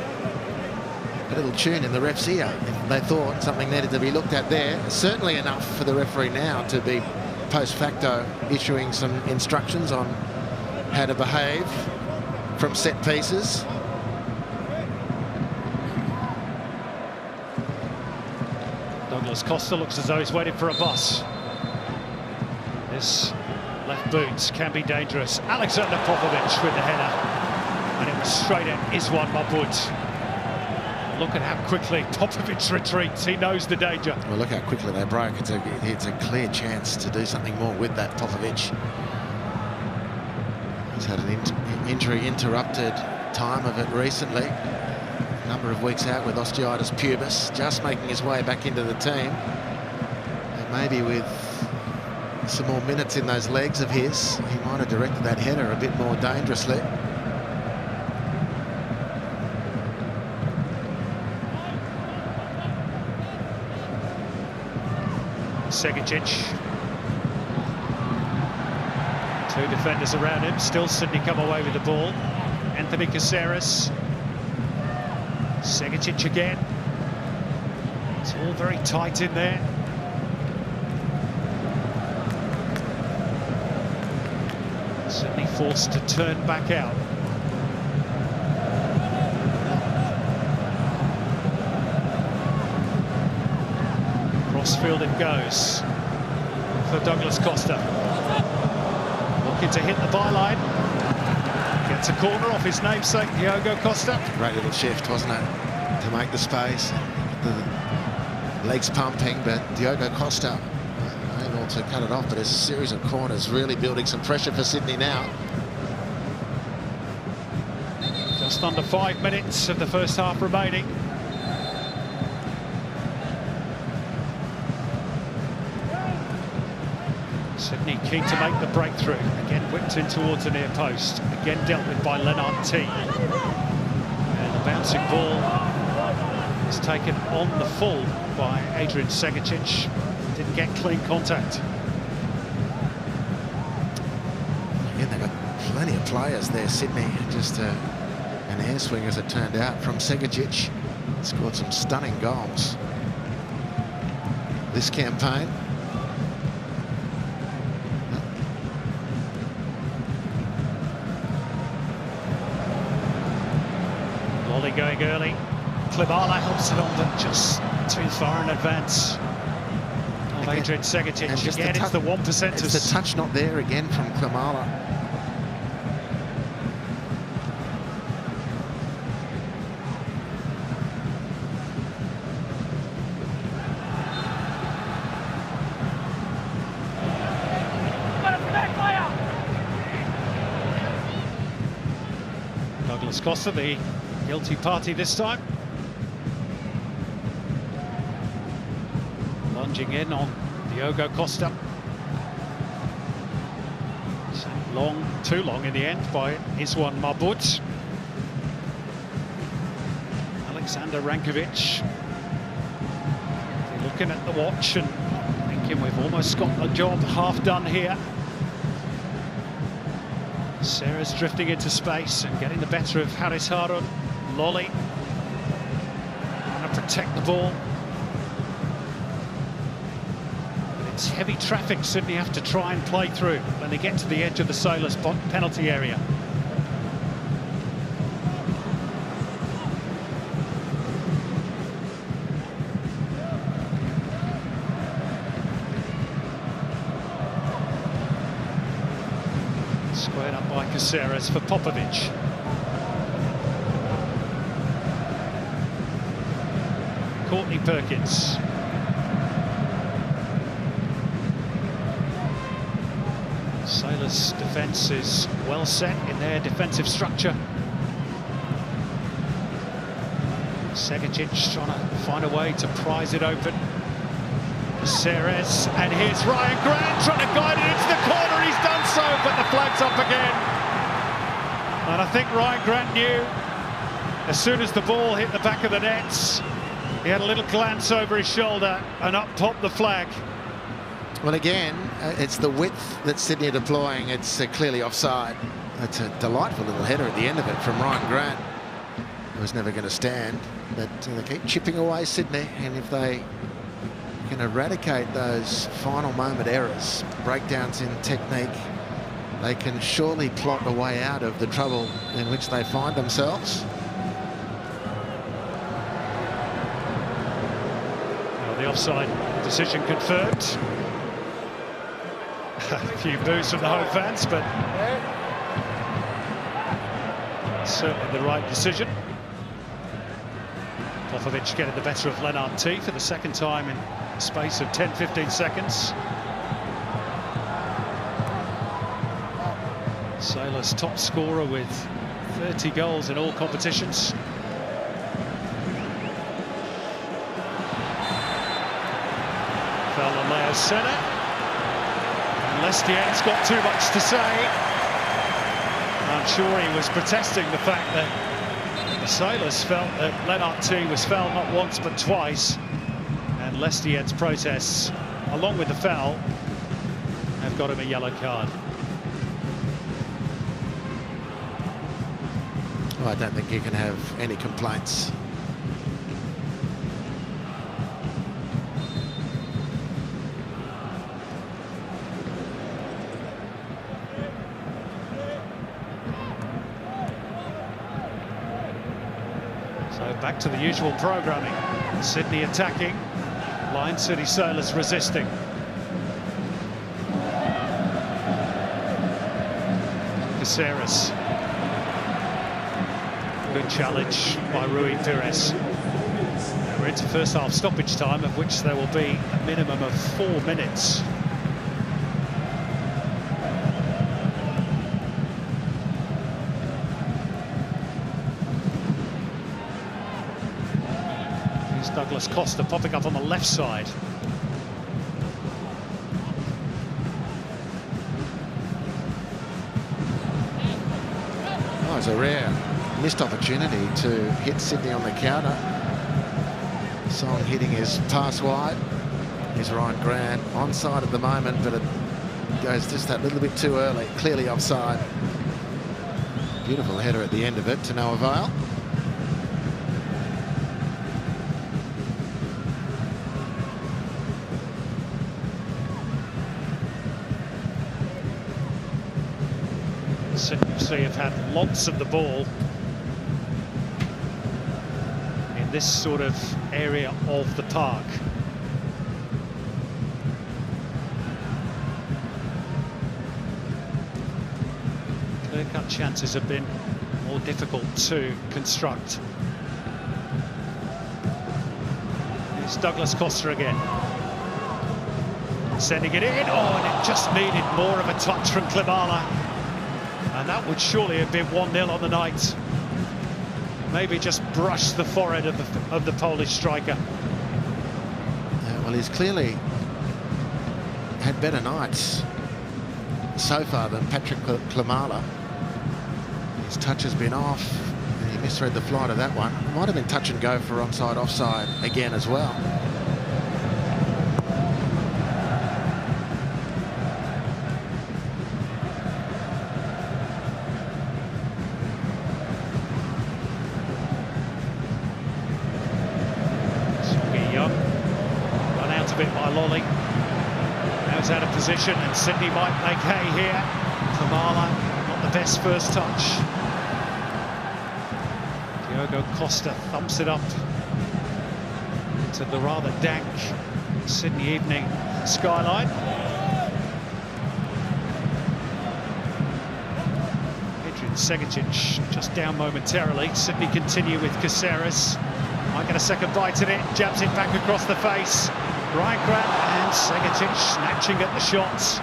little tune in the ref's ear if they thought something needed to be looked at there. Certainly enough for the referee now to be post facto issuing some instructions on how to behave from set pieces. Douglas Costa looks as though he's waiting for a bus. This left boot can be dangerous. Alexander Popovic with the header. And it was straight at Iswan Mahmoud. Look at how quickly Popovic retreats. He knows the danger. Well, look how quickly they broke. It's a clear chance to do something more with that, Popovic. He's had an injury-interrupted time of it recently. A number of weeks out with osteitis pubis, just making his way back into the team. And maybe with some more minutes in those legs of his, he might have directed that header a bit more dangerously. Segicic. Two defenders around him. Still Sydney come away with the ball. Anthony Caceres. Segicic again. It's all very tight in there. Sydney forced to turn back out. Crossfield it goes for Douglas Costa. Looking to hit the byline. Gets a corner off his namesake, Diogo Costa. Great little shift, wasn't it? To make the space. The legs pumping, but Diogo Costa able to cut it off, but a series of corners really building some pressure for Sydney now. Just under 5 minutes of the first half remaining. Sydney keen to make the breakthrough. Again whipped in towards the near post. Again dealt with by Lennart T. And the bouncing ball is taken on the full by Adrian Segicic. Didn't get clean contact. Again, they've got plenty of players there, Sydney. Just an air swing, as it turned out, from Segicic. Scored some stunning goals this campaign. Lolly going early. Klimala helps it on, but just too far in advance of Adrian Segicic. Again, it's the 1%ers. It's the touch not there again from Klimala. Douglas Costa, the guilty party this time. Lunging in on Diogo Costa. Too long in the end by Iswan Marbut. Alexander Rankovic looking at the watch and thinking we've almost got the job half done here. Sarah's drifting into space and getting the better of Haris Harun. Lolly trying to protect the ball. But it's heavy traffic Sydney have to try and play through when they get to the edge of the Sailors' penalty area. Squared up by Caceres for Popovic. Courtney Perkins. Sailors' defence is well set in their defensive structure. Segicic trying to find a way to prise it open. Caceres, and here's Ryan Grant trying to guide it into the corner. He's done so, but the flag's up again. And I think Ryan Grant knew as soon as the ball hit the back of the nets, he had a little glance over his shoulder and up popped the flag. Well, again, it's the width that Sydney are deploying. It's clearly offside. It's a delightful little header at the end of it from Ryan Grant. It was never going to stand, but they keep chipping away, Sydney, and if they can eradicate those final moment errors, breakdowns in technique, they can surely plot a way out of the trouble in which they find themselves. Well, the offside decision confirmed. A few boos from the home fans, but certainly the right decision. Popovic getting the better of Lennart T for the second time in a space of 10-15 seconds. Sailors' top scorer with 30 goals in all competitions. Fell on Leo Senna. And Lestien's got too much to say. I'm sure he was protesting the fact that the Sailors felt that Lennart T was fouled not once but twice, and Lestien's protests, along with the foul, have got him a yellow card. Well, I don't think you can have any complaints. So back to the usual programming. Sydney attacking, Lion City Sailors resisting. Caceres. Good challenge by Rui Pires. We're into first half stoppage time, of which there will be a minimum of 4 minutes. Here's Douglas Costa popping up on the left side. Oh, it's a rare missed opportunity to hit Sydney on the counter. Song hitting his pass wide. Here's Ryan Grant onside at the moment, but it goes just that little bit too early. Clearly offside. Beautiful header at the end of it to no avail. Sydney FC have had lots of the ball in this sort of area of the park. Clear-cut chances have been more difficult to construct. Here's Douglas Costa again. Sending it in. Oh, and it just needed more of a touch from Klimala. And that would surely have been 1-0 on the night. Maybe just brushed the forehead of the Polish striker. Well, he's clearly had better nights so far than Patrick Klamala. His touch has been off, and he misread the flight of that one. Might have been touch and go for onside, offside again as well. Run out of it by Lolly. Now he's out of position, and Sydney might make hay here. Kamala, not the best first touch. Diogo Costa thumps it up to the rather dank Sydney evening skyline. Adrian Segicic just down momentarily. Sydney continue with Caceres. Might get a second bite at it, jabs it back across the face. Ryan Grant and Segicic snatching at the shots.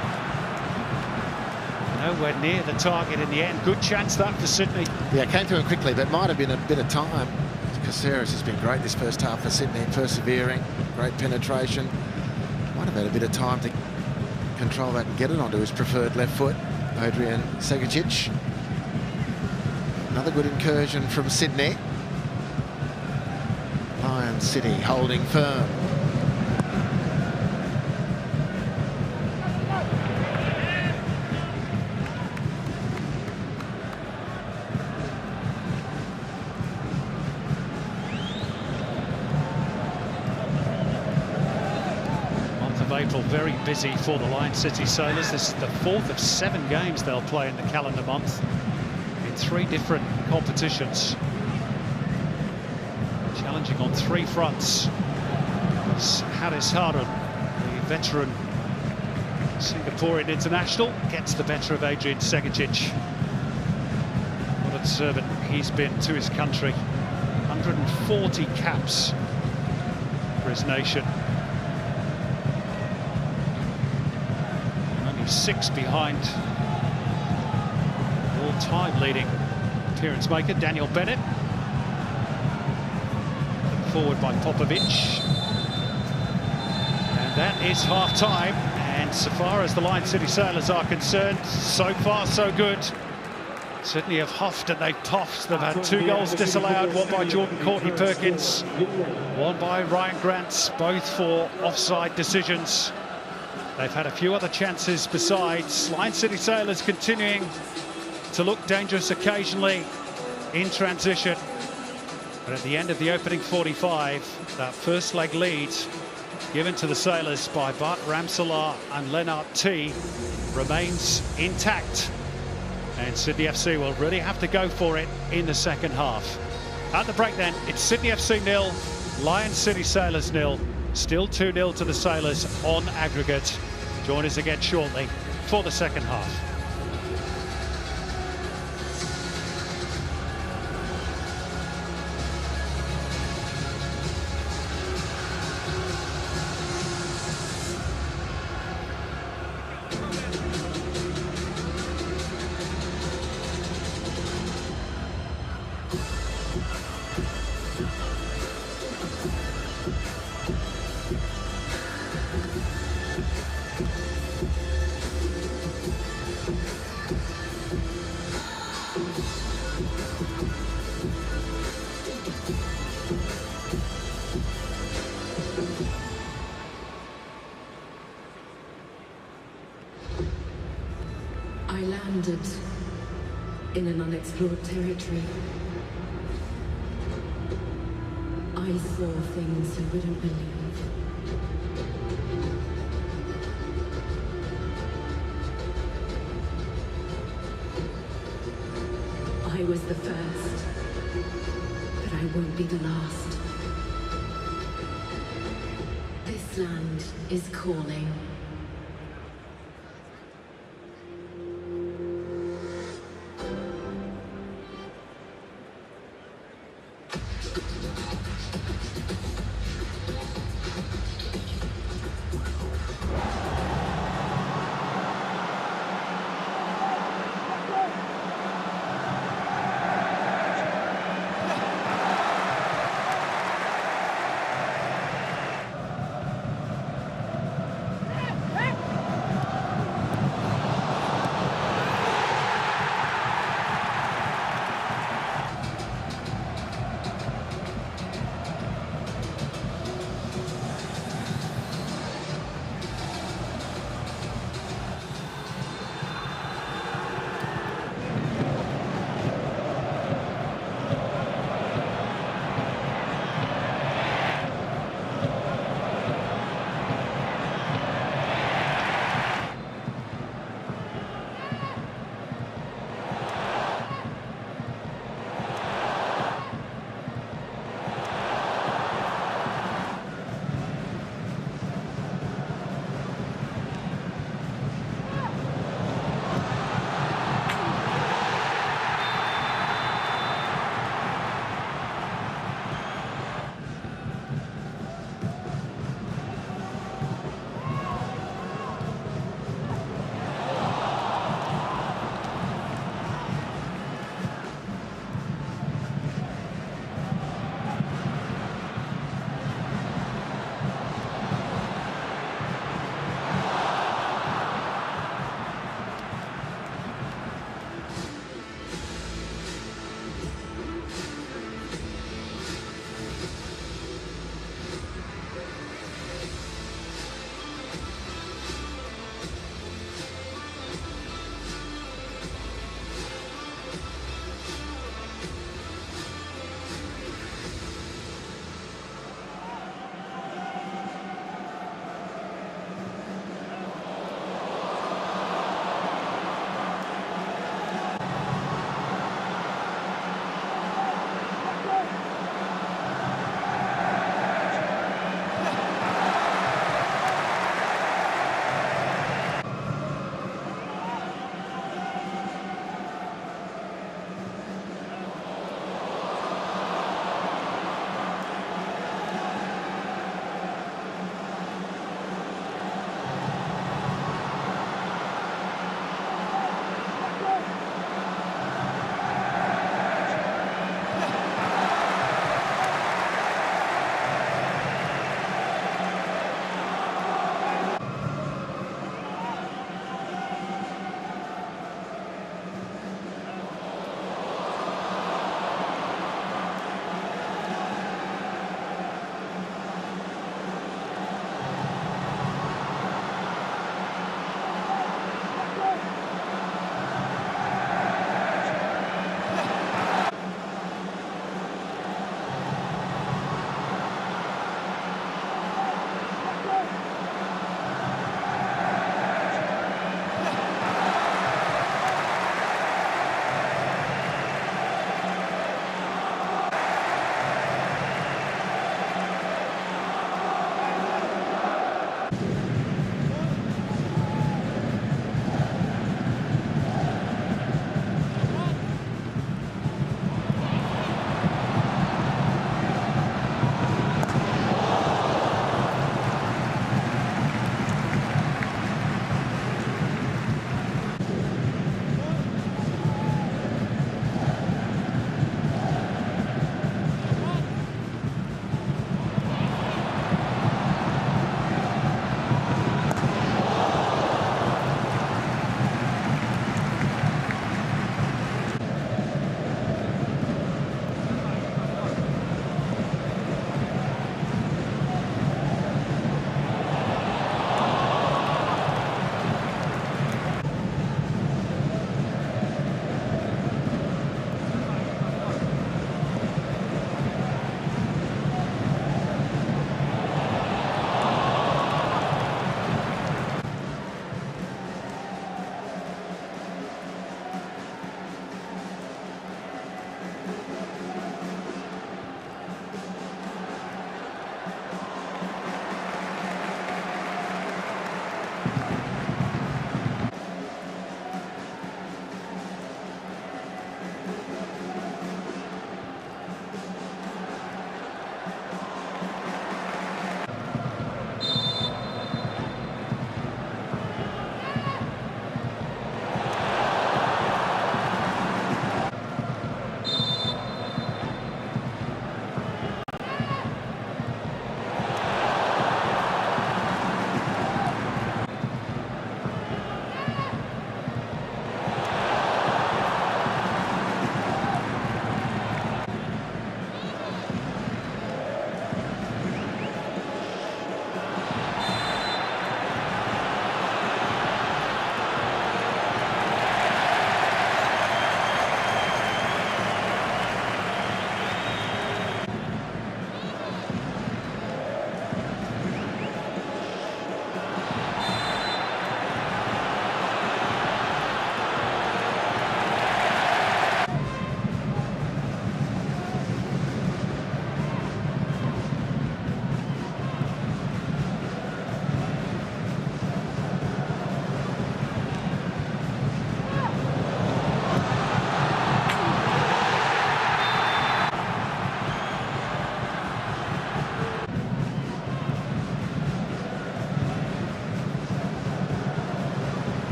Nowhere near the target in the end. Good chance that for Sydney. Yeah, came through him quickly, but might have been a bit of time. Caceres has been great this first half for Sydney, persevering, great penetration. Might have had a bit of time to control that and get it onto his preferred left foot. Adrian Segicic. Another good incursion from Sydney. Lions City holding firm. Month of April very busy for the Lion City Sailors. This is the 4th of 7 games they'll play in the calendar month in 3 different competitions. Challenging on 3 fronts. Haris Harun, the veteran Singaporean international, gets the better of Adrian Segicic. What a servant he's been to his country. 140 caps for his nation. Only 6 behind all-time leading appearance maker Daniel Bennett. Forward by Popovic. And that is half-time. And so far as the Lion City Sailors are concerned, so far so good. Sydney have huffed and they've puffed. They've had 2 goals disallowed, one by Jordan Courtney-Perkins, one by Ryan Grant, both for offside decisions. They've had a few other chances besides. Lion City Sailors continuing to look dangerous occasionally in transition. But at the end of the opening 45, that first leg lead given to the Sailors by Bart Ramselaar and Lennart T remains intact. And Sydney FC will really have to go for it in the second half. At the break then, it's Sydney FC 0, Lion City Sailors 0. Still 2-0 to the Sailors on aggregate. Join us again shortly for the second half. I landed in an unexplored territory. I saw things you wouldn't believe. I was the first, but I won't be the last. This land is calling.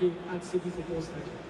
here at Sydney Football Stadium.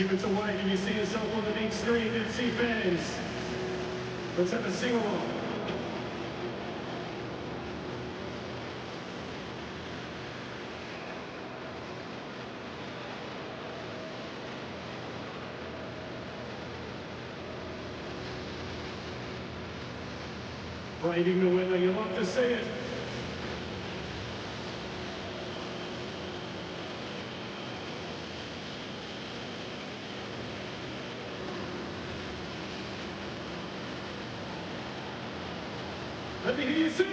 Give it to White and you see yourself on the big screen, FC fans. Let's have a sing-along. Braving the weather, you love to see it. Let me hear you sing!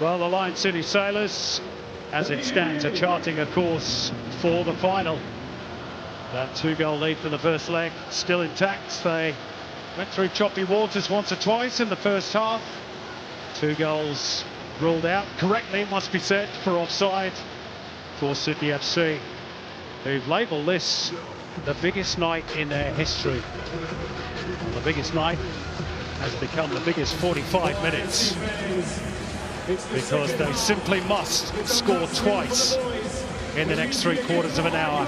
Well, the Lion City Sailors, as it stands, are charting a course for the final. That 2-goal lead for the first leg still intact. They went through choppy waters once or twice in the first half. 2 goals ruled out correctly, it must be said, for offside for Sydney FC, who've labelled this the biggest night in their history. Well, the biggest night has become the biggest 45 minutes. Because they simply must score twice in the next 3/4 of an hour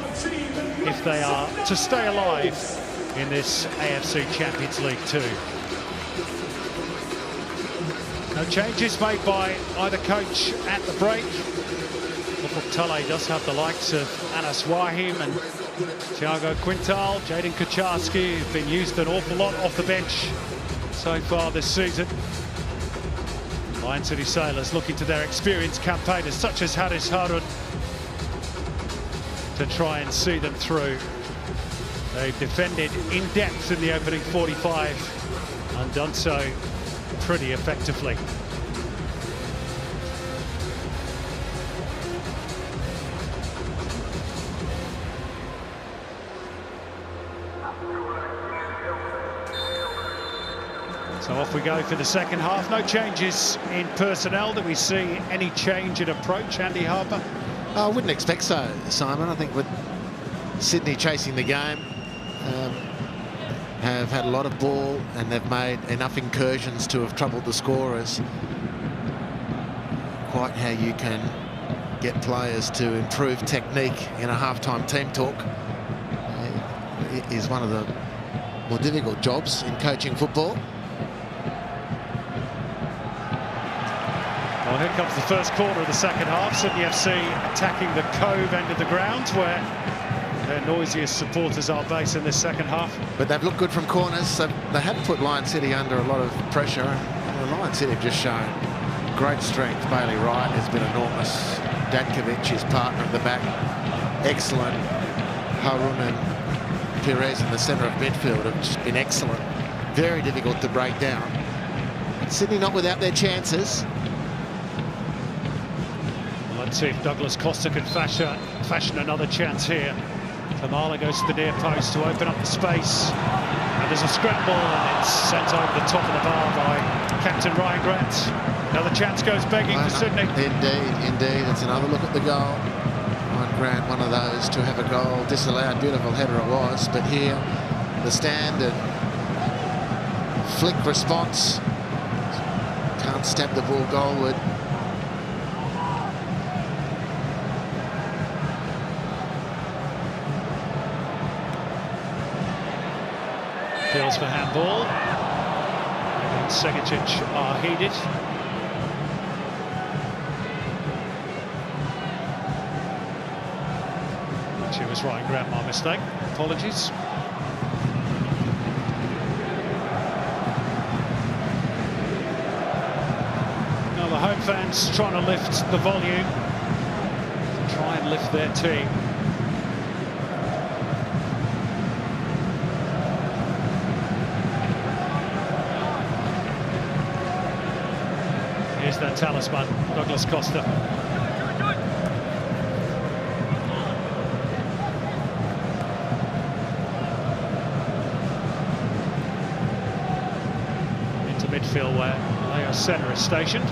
if they are to stay alive in this AFC Champions League Two. No changes made by either coach at the break. Tale does have the likes of Anas Wahim and Thiago Quintal, Jaden Kucharski, who've been used an awful lot off the bench so far this season. Lion City Sailors looking to their experienced campaigners such as Haris Harun to try and see them through. They've defended in depth in the opening 45 and done so pretty effectively. So off we go for the second half. No changes in personnel. Do we see any change in approach, Andy Harper? I wouldn't expect so, Simon. I think with Sydney chasing the game, have had a lot of ball and they've made enough incursions to have troubled the scorers. Quite how you can get players to improve technique in a half-time team talk is one of the more difficult jobs in coaching football. Well, here comes the first quarter of the second half. Sydney FC attacking the Cove end of the ground, where their noisiest supporters are based in this second half. But they've looked good from corners, so they have put Lion City under a lot of pressure. And the Lion City have just shown great strength. Bailey Wright has been enormous. Dankovic, his partner at the back, excellent. Harun and Perez in the centre of midfield have just been excellent. Very difficult to break down. Sydney not without their chances. Let's see if Douglas Costa can fashion another chance here. Kamala goes to the near post to open up the space. And there's a scramble and it's sent over the top of the bar by Captain Ryan Grant. Another chance goes begging for Sydney. Indeed. It's another look at the goal. Ryan Grant, one of those to have a goal disallowed. Beautiful header it was. But here, the standard flick response. Can't stab the ball goalward. Appeals for handball. And Segicic are heeded. It was Ryan Grant, my mistake. Apologies. fans trying to lift the volume, to try and lift their team. Here's their talisman, Douglas Costa. Into midfield where AUS centre is stationed.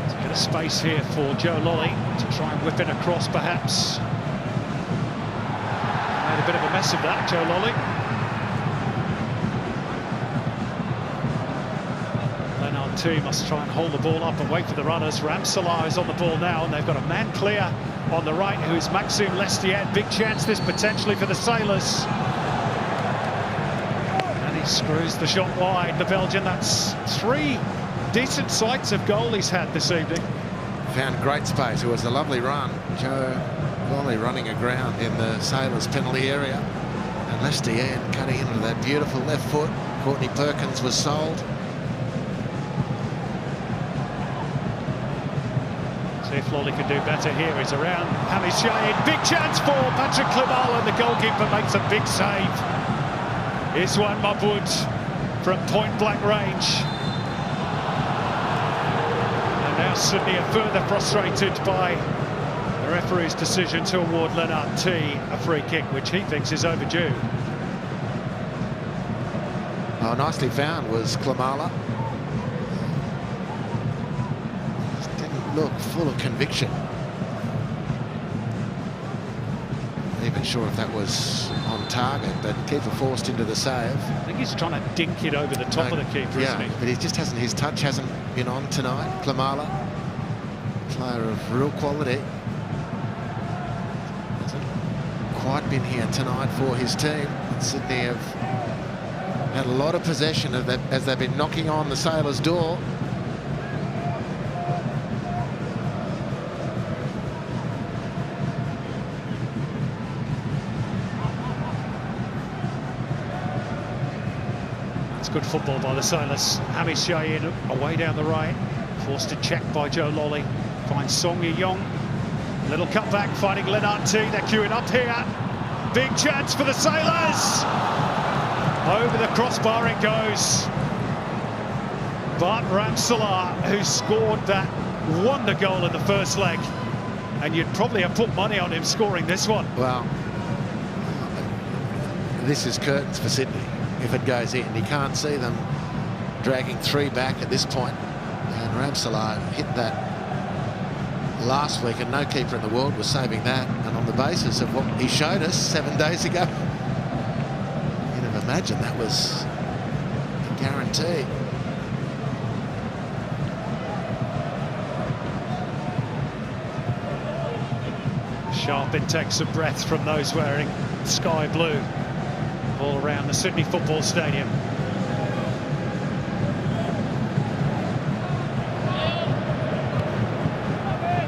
There's a bit of space here for Joe Lolly to try and whip it across perhaps. Made a bit of a mess of that, Joe Lolly. T must try and hold the ball up and wait for the runners. Ramsalah is on the ball now, and they've got a man clear on the right, who is Maxime Lestienne. Big chance this potentially for the Sailors. And he screws the shot wide, the Belgian. That's 3 decent sights of goal he's had this evening. Found great space. It was a lovely run. Joe Lolly running aground in the Sailors' penalty area. And Lestienne cutting into that beautiful left foot. Courtney Perkins was sold. If Lolly could do better here, he's around Hamis Shahid. Big chance for Patrick Klimala, and the goalkeeper makes a big save. Iswan Mahmoud from point-blank range. And now Sydney are further frustrated by the referee's decision to award Lennart T a free kick, which he thinks is overdue. Oh, nicely found was Klimala. Look, full of conviction. Not even sure if that was on target, but keeper forced into the save. I think he's trying to dink it over the top of the keeper, isn't he? But he just hasn't, his touch hasn't been on tonight. Klimala, player of real quality. Hasn't quite been here tonight for his team. Sydney have had a lot of possession of that as they've been knocking on the Sailors' door. Good football by the Sailors. Hamis Shahid away down the right, forced to check by Joe Lolly. Finds Song Yi-yong. Little cutback, finding Lennart T. They're queuing up here. Big chance for the Sailors. Over the crossbar it goes. Bart Ramsalah, who scored that wonder goal in the first leg, and you'd probably have put money on him scoring this one. Well, this is curtains for Sydney. If it goes in, you can't see them dragging 3 back at this point. And Ramsalah hit that last week, and no keeper in the world was saving that. And on the basis of what he showed us 7 days ago, you'd have imagined that was a guarantee. Sharp intakes of breath from those wearing sky blue all around the Sydney Football Stadium.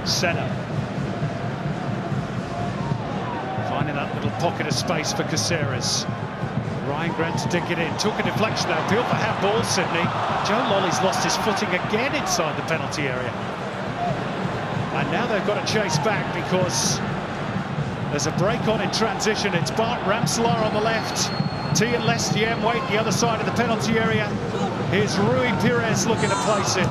Senna finding that little pocket of space for Caceres. Ryan Grant to dig it in, took a deflection there, appeal for handball. Sydney. Joe Lolly's lost his footing again inside the penalty area, and now they've got to chase back because there's a break on in transition. It's Bart Ramsalah on the left. T and Lestienne wait the other side of the penalty area. Here's Rui Pires looking to place it,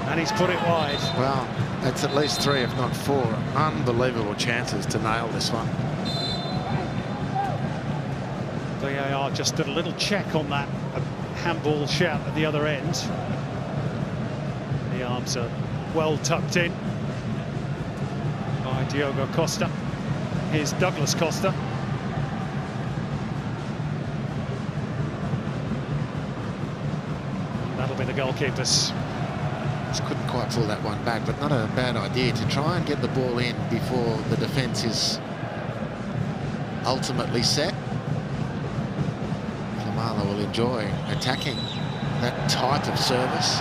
and he's put it wide. Well, it's at least 3, if not 4, unbelievable chances to nail this one. VAR just did a little check on that handball shout at the other end. The arms are well tucked in by Diogo Costa. Here's Douglas Costa. That'll be the goalkeepers. Just couldn't quite pull that one back, but not a bad idea to try and get the ball in before the defence is ultimately set. Klimala will enjoy attacking that type of service.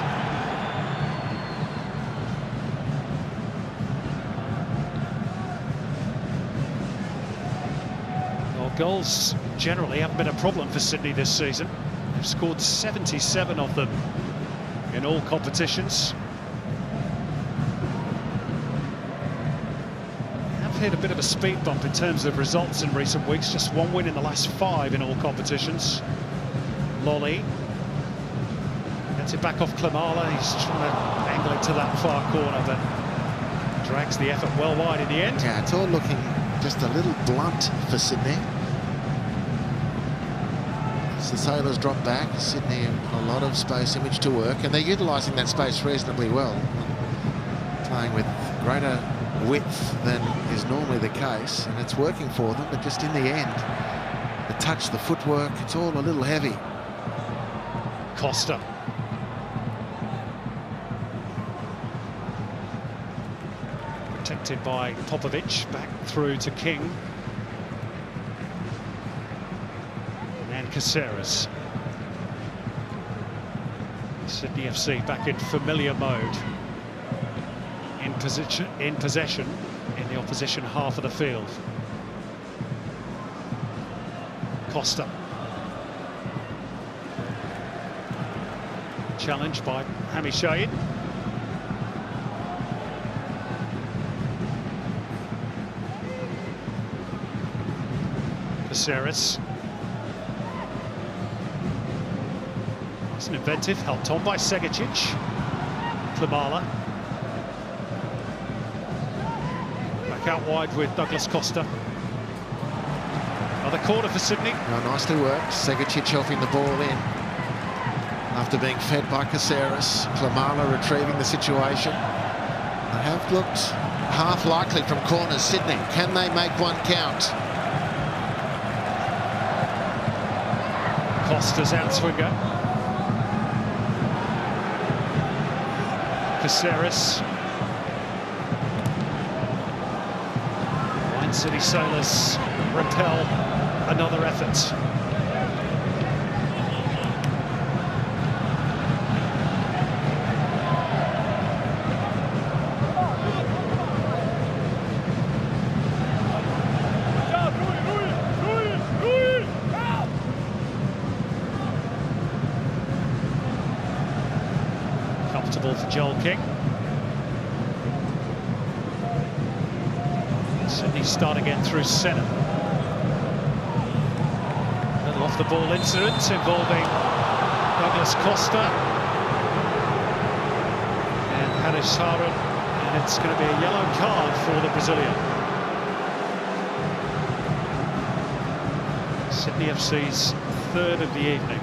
Well, goals generally haven't been a problem for Sydney this season. They've They've scored 77 of them in all competitions. Have hit a bit of a speed bump in terms of results in recent weeks. Just one win in the last 5 in all competitions. Lolly gets it back off Klimala. He's trying to angle it to that far corner, but drags the effort well wide in the end. Yeah, it's all looking just a little blunt for Sydney. As the Sailors drop back, Sydney a lot of space image to work, and they're utilising that space reasonably well, playing with greater width than is normally the case, and it's working for them. But just in the end, the touch, the footwork, it's all a little heavy. Costa. Protected by Popovic, back through to King. And Caceres. Sydney FC back in familiar mode. In possession in the opposition half of the field. Costa. Challenged by Hami Shahid. Caceres. It's an inventive, helped on by Segicic. Klimala. Back out wide with Douglas Costa. Another corner for Sydney. Now, nicely worked. Segicic helping the ball in after being fed by Caceres. Klimala retrieving the situation. They have looked half likely from corners. Sydney, can they make one count? Costa's outswinger. Caceres. Wine City Sailors repel another effort. For Joel King. Sydney start again through centre. Little off the ball incident involving Douglas Costa and Harish Harun, and it's going to be a yellow card for the Brazilian. Sydney FC's 3rd of the evening.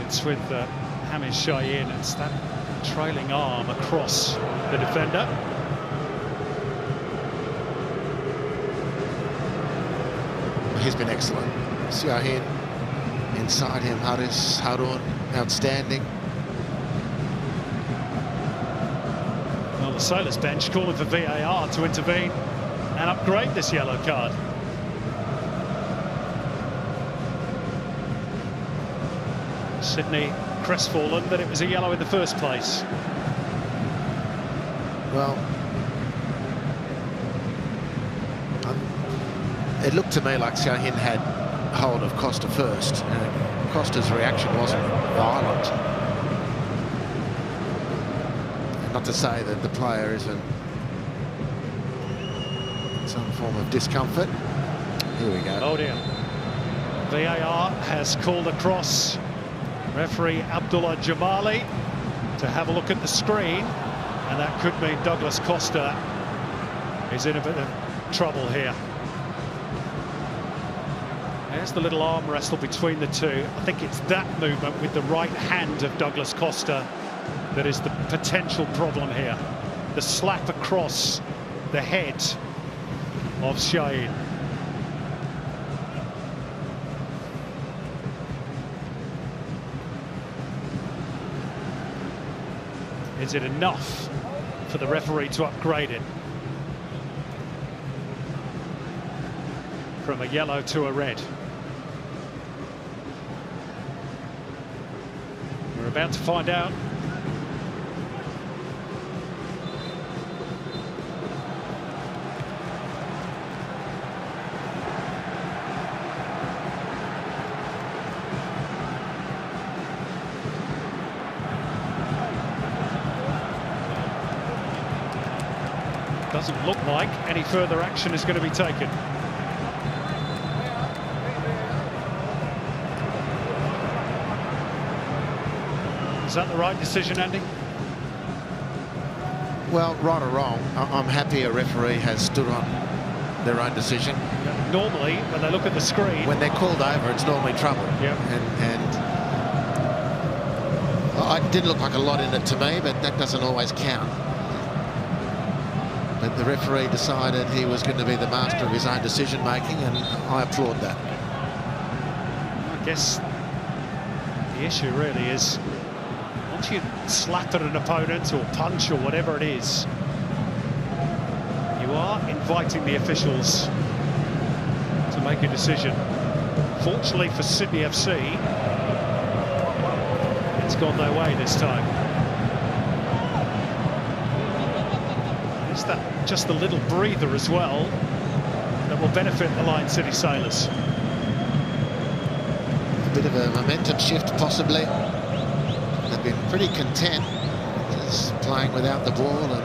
It's with Hamish Shaheen. It's that trailing arm across the defender. He's been excellent. Shaheen inside him. Harish Harun, outstanding. Well, the Sailors bench calling for VAR to intervene and upgrade this yellow card. Sydney crestfallen that it was a yellow in the first place. Well, it looked to me like Shaheen had hold of Costa first, and Costa's reaction wasn't violent. Not to say that the player isn't in some form of discomfort. Here we go. Oh dear. VAR has called across. Referee Abdullah Jamali to have a look at the screen, and that could mean Douglas Costa is in a bit of trouble here. There's the little arm wrestle between the two. I think it's that movement with the right hand of Douglas Costa that is the potential problem here. The slap across the head of Shaheen. Is it enough for the referee to upgrade it from a yellow to a red? We're about to find out. Doesn't look like any further action is going to be taken. Is that the right decision, Andy? Well, right or wrong, I'm happy a referee has stood on their own decision. Normally, when they look at the screen, when they're called over, it's normally trouble. Yep. And it didn't look like a lot in it to me, but that doesn't always count. But the referee decided he was going to be the master of his own decision-making, and I applaud that. I guess the issue really is, once you slap at an opponent or punch or whatever it is, you are inviting the officials to make a decision. Fortunately for Sydney FC, it's gone their way this time. Is that just a little breather as well that will benefit the Lion City Sailors? A bit of a momentum shift, possibly. They've been pretty content just playing without the ball and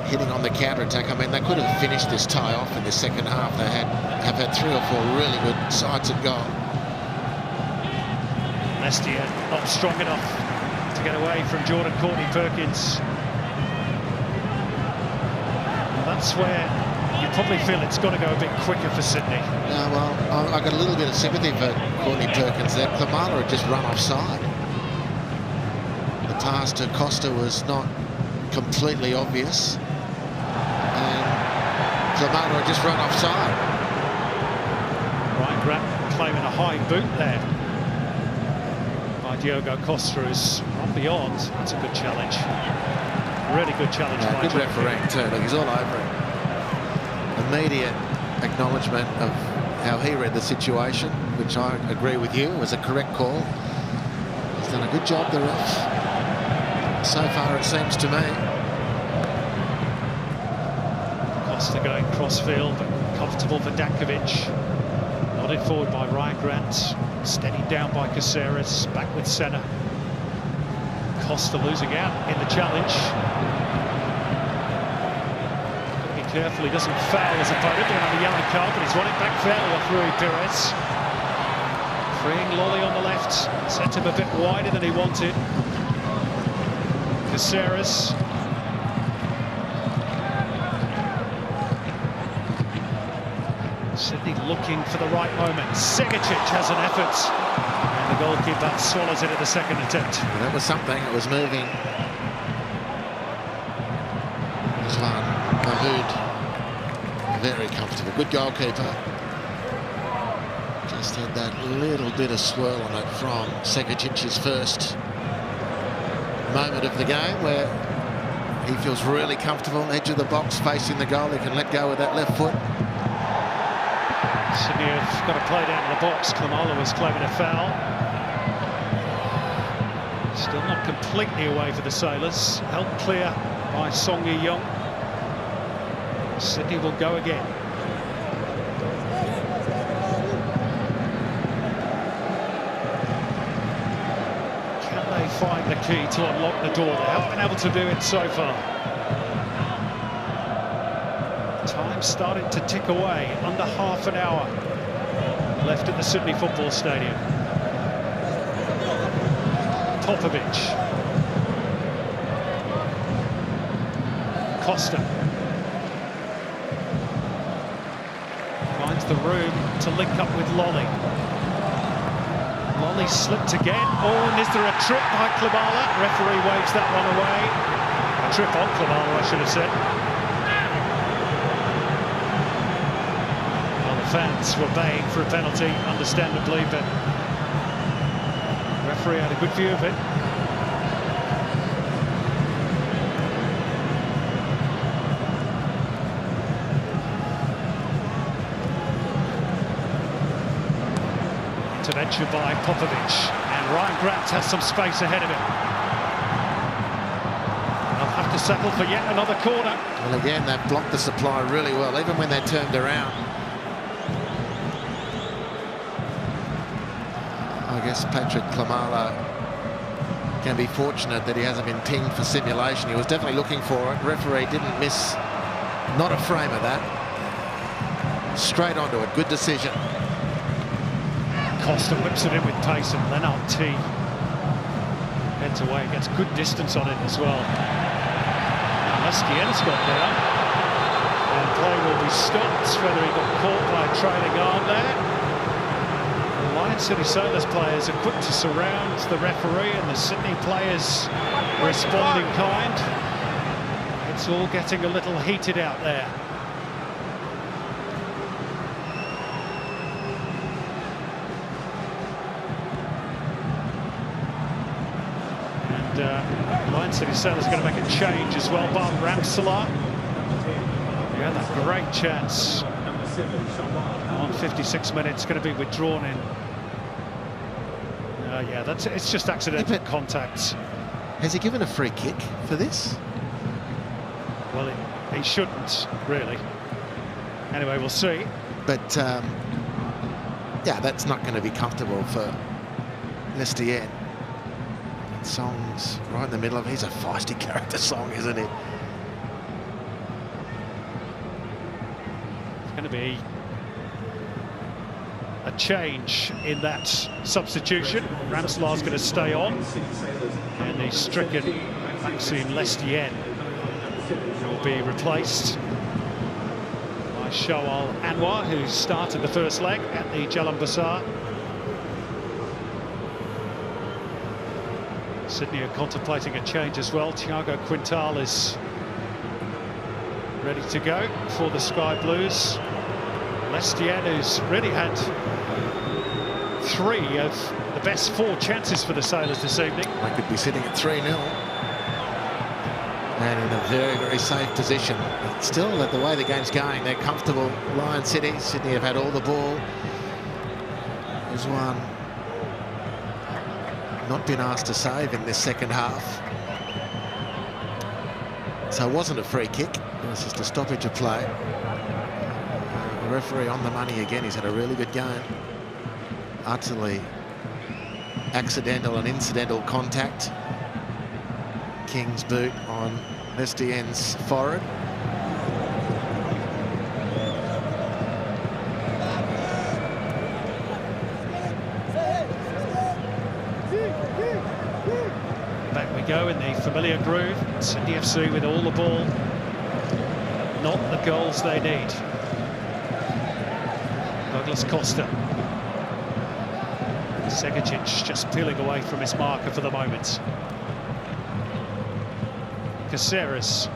hitting on the counter-attack. I mean, they could have finished this tie off in the second half. They have had 3 or 4 really good sides at goal. Lestia not strong enough to get away from Jordan Courtney-Perkins. That's where you probably feel it's got to go a bit quicker for Sydney. Well, I got a little bit of sympathy for Courtney-Perkins there. Klimala had just run offside. The pass to Costa was not completely obvious. And Klimala had just run offside. Ryan Grant claiming a high boot there by Diogo Costa is on beyond. That's a good challenge. Really good challenge. Yeah, good refereeing too. Look, he's all over it. Immediate acknowledgement of how he read the situation, which I agree with you was a correct call. He's done a good job, the ref. So far, it seems to me. Costa going crossfield, but comfortable for Dankovic. Nodded forward by Ryan Grant. Steadied down by Caceres. Back with Senna. Costa losing out in the challenge. Got to be careful he doesn't foul his opponent. Don't have a yellow card, but he's won it back fair with Rui Perez. Freeing Lolly on the left. Sent him a bit wider than he wanted. Caceres. Sydney looking for the right moment. Segicic has an effort. And the goalkeeper swallows it at the second attempt. Well, that was something. It was moving. Islam Mahood, very comfortable. Good goalkeeper. Just had that little bit of swirl on it from Segicic's first moment of the game, where he feels really comfortable, edge of the box, facing the goal. He can let go with that left foot. Sydney have got to play down to the box. Klimala was claiming a foul. Still not completely away for the Sailors. Held clear by Song Yi-young. Sydney will go again. Can they find the key to unlock the door? They haven't been able to do it so far. Time starting to tick away. Under half an hour left at the Sydney Football Stadium. Popovic. Costa. Finds the room to link up with Lolly. Lolly slipped again. Oh, and is there a trip by Klimala? Referee waves that one away. A trip on Klimala, I should have said. Well, the fans were baying for a penalty, understandably, but the referee had a good view of it. Intervention by Popovic, and Ryan Grant has some space ahead of him. They'll have to settle for yet another corner. Well, again, they've blocked the supply really well, even when they're turned around. I guess Patrick Klimala can be fortunate that he hasn't been pinged for simulation. He was definitely looking for it. Referee didn't miss, not a frame of that. Straight onto it. Good decision. Costa whips it in with pace, and Lennart T heads away. Gets good distance on it as well. Lestien's got down. And play will be stopped, whether he got caught by a trailing arm there. The Lion City Sailors players are quick to surround the referee, and the Sydney players respond in kind. It's all getting a little heated out there. Lion City Sailors are going to make a change as well. Bart Ramselaar. Yeah, that great chance on 56 minutes, going to be withdrawn in. Yeah, it's just accidental contact. Has he given a free kick for this? Well, he shouldn't, really. Anyway, we'll see. But, yeah, that's not going to be comfortable for Lestien. Song's right in the middle of it. He's a feisty character, Song, isn't he? It's going to be a change in that substitution. Ramselaar's going to stay on, and the stricken Maxime Lestien will be replaced by Shawal Anwar, who started the first leg at the Jalan Besar. Sydney are contemplating a change as well. Thiago Quintal is ready to go for the Sky Blues. Lestien, who's really had 3 of the best 4 chances for the Sailors this evening. They could be sitting at 3-0. And in a very, very safe position. But still, at the way the game's going, they're comfortable. Lion City. Sydney have had all the ball. There's one not been asked to save in this second half. So it wasn't a free kick. It was just a stoppage of play. The referee on the money again. He's had a really good game. Utterly accidental and incidental contact. King's boot on Lestien's forehead. Back we go in the familiar groove. Sydney FC with all the ball. Not the goals they need. Douglas Costa. Segacic just peeling away from his marker for the moment. Caceres.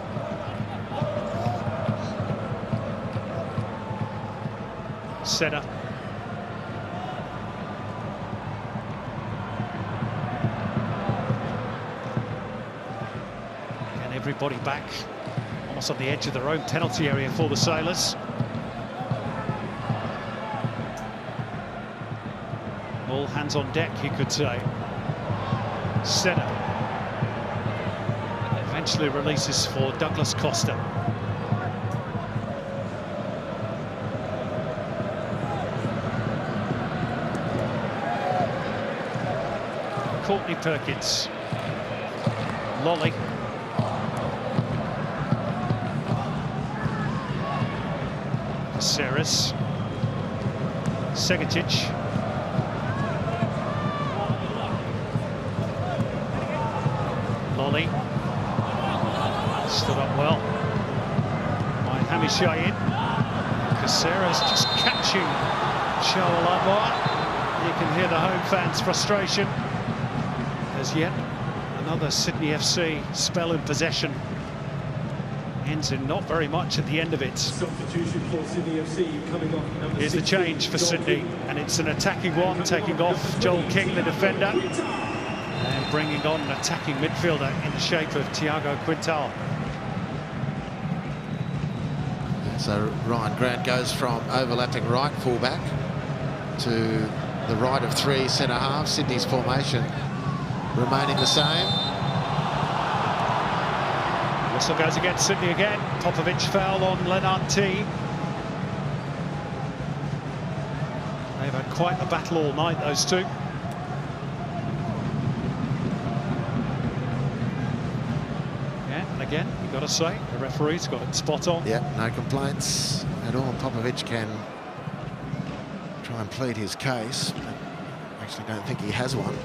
Senna. And everybody back almost on the edge of their own penalty area for the Sailors. All hands on deck, you could say. Senna eventually releases for Douglas Costa. Courtney Perkins. Lolly. Caceres. Segacic. Lolly. Stood up well by Hamish Shahin. Caceres just catching Shawal Anwar. You can hear the home fans' frustration as yet another Sydney FC spell in possession ends in not very much at the end of it. Substitution for Sydney FC coming off number Here's the 16, change for Joel Sydney, King. and it's an attacking one, taking off Joel King, the defender, and bringing on an attacking midfielder in the shape of Thiago Quintal. So Ryan Grant goes from overlapping right fullback to the right of 3 centre halves. Sydney's formation remaining the same. Whistle goes against Sydney again. Popovic foul on Lennart T. They've had quite a battle all night, those two. And again, you've got to say, the referee's got it spot on. Yeah, no complaints at all. Popovic can try and plead his case, but I actually don't think he has one.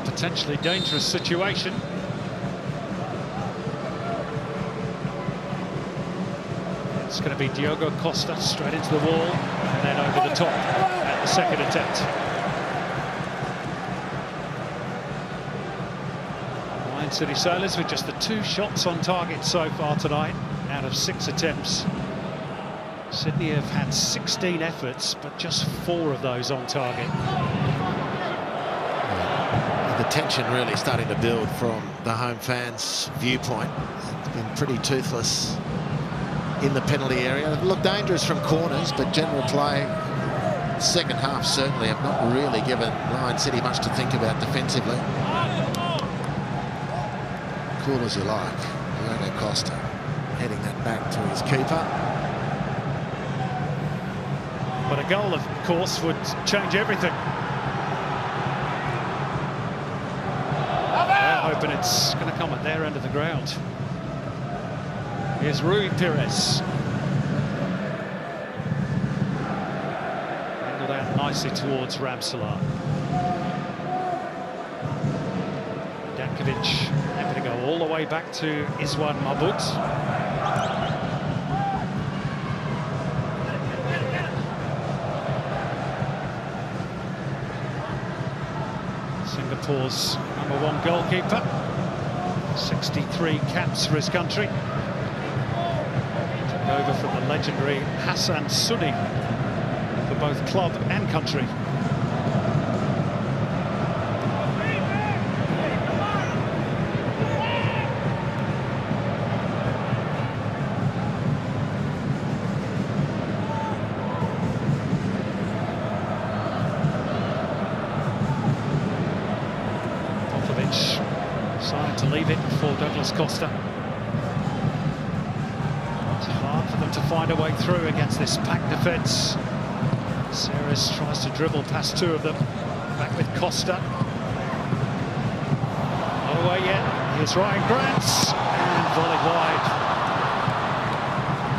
Potentially dangerous situation. It's going to be Diogo Costa straight into the wall and then over the top at the second attempt. Lion City Sailors with just the 2 shots on target so far tonight out of 6 attempts. Sydney have had 16 efforts, but just 4 of those on target. The tension really starting to build from the home fans' viewpoint. It's been pretty toothless in the penalty area. They've looked dangerous from corners, but general play, second half certainly, have not really given Lion City much to think about defensively. Cool as you like. Diogo Costa heading that back to his keeper. But a goal, of course, would change everything. Hoping it's going to come at their end of the ground. Here's Rui Pires. Angled out nicely towards Ramsalar. Dankovic happy to go all the way back to Iswan Mahmoud. Singapore's #1 goalkeeper, 63 caps for his country. Took over from the legendary Hassan Sunni for both club and country. Decided to leave it for Douglas Costa. It's hard for them to find a way through against this packed defence. Seres tries to dribble past 2 of them. Back with Costa. Not away yet. Here's Ryan Grant. And volleyed wide.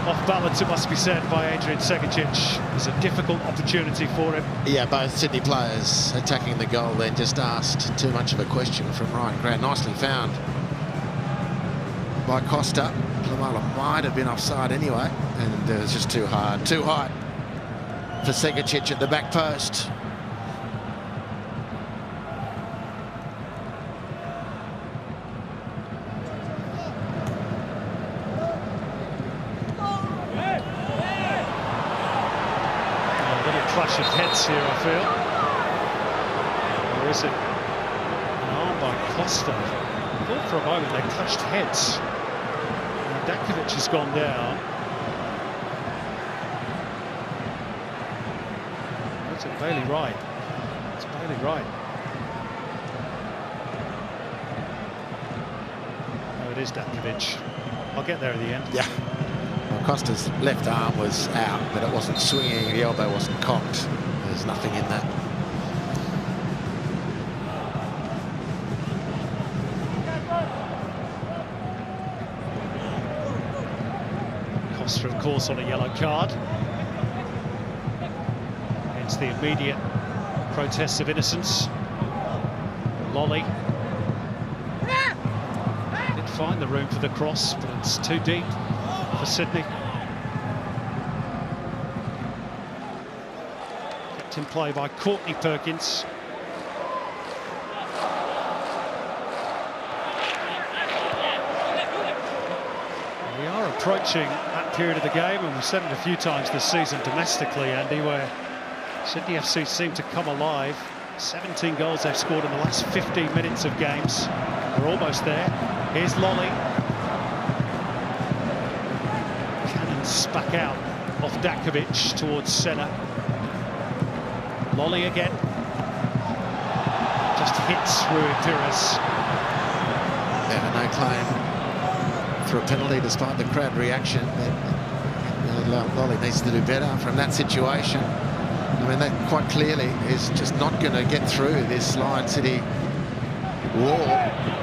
Off balance, it must be said, by Adrian Segacic. It was a difficult opportunity for him. Yeah, both Sydney players attacking the goal then just asked too much of a question from Ryan Grant. Nicely found by Costa. Lamala might have been offside anyway, and it was just too hard, too high for Segacic at the back post. Clash of heads here, I feel. Or is it an arm by Costa? I thought for a moment they clashed heads. And Dankovic has gone down. Is it Bailey Wright? It's Bailey Wright. No, it is Dankovic. I'll get there at the end. Yeah. Well, Costa's left arm was out, but it wasn't swinging. The elbow wasn't cocked. There's nothing in that. Costa, of course, on a yellow card. Hence the immediate protests of innocence. Lolly did find the room for the cross, but it's too deep for Sydney. Kept in play by Courtney Perkins. We are approaching that period of the game, and we've said it a few times this season domestically, Andy, where Sydney FC seem to come alive. 17 goals they've scored in the last 15 minutes of games. We're almost there. Here's Lolly. Back out off Dankovic towards centre. Lolly again. Just hits Rui Pires. Yeah, no claim for a penalty despite the crowd reaction. Lolly needs to do better from that situation. I mean, that quite clearly is just not going to get through this Lion City wall,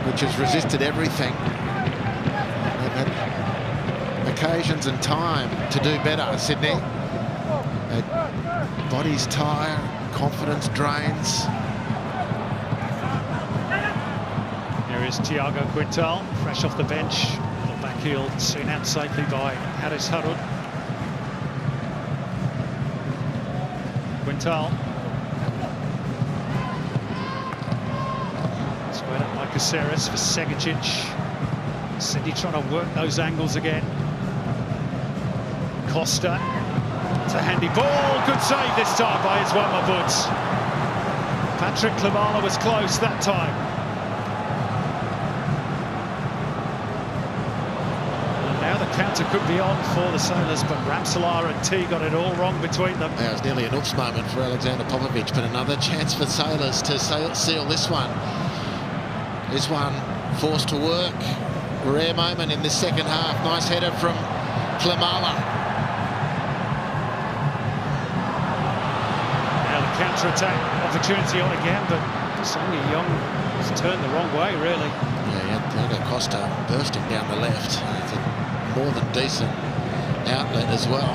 which has resisted everything. They've had occasions and time to do better, Sydney. Bodies tire, confidence drains. Here is Tiago Quintal, fresh off the bench. Little back heel seen out safely by Haris Harun. Quintal. Squared up by Caceres for Segicic. Sydney trying to work those angles again. Costa. It's a handy ball. Good save this time by Iswan Mahmoud. Patrick Klimala was close that time. And now the counter could be on for the Sailors, but Ramsalar and T got it all wrong between them. That was nearly an oops moment for Alexander Popovic, but another chance for Sailors to seal this one. This one forced to work. Rare moment in this second half. Nice header from Klimala. Counter-attack opportunity on again, but Sonny Young has turned the wrong way, really. Yeah, Thiago Costa bursting down the left. It's a more than decent outlet as well.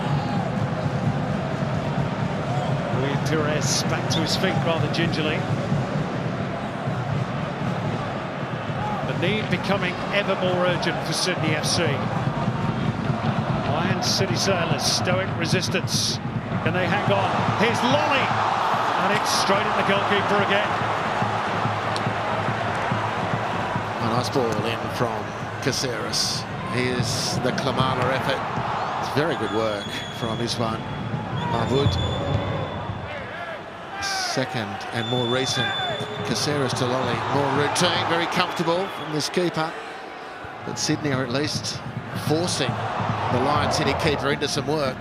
Rui Pires back to his feet rather gingerly. The need becoming ever more urgent for Sydney FC. Lion City Sailors, stoic resistance. Can they hang on? Here's Lolly! And it's straight at the goalkeeper again. A nice ball in from Caceres. Here's the Klimala effort. It's very good work from Iswan Mahmoud. Second and more recent, Caceres to Lolly. More routine, very comfortable from this keeper. But Sydney are at least forcing the Lion City keeper into some work.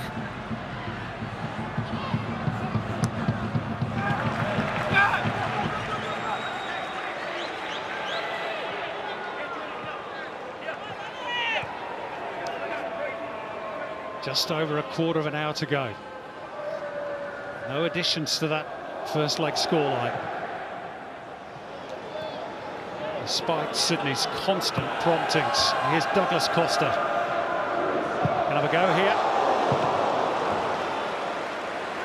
Just over a quarter of an hour to go. No additions to that first leg scoreline. Despite Sydney's constant promptings. Here's Douglas Costa. Can have a go here.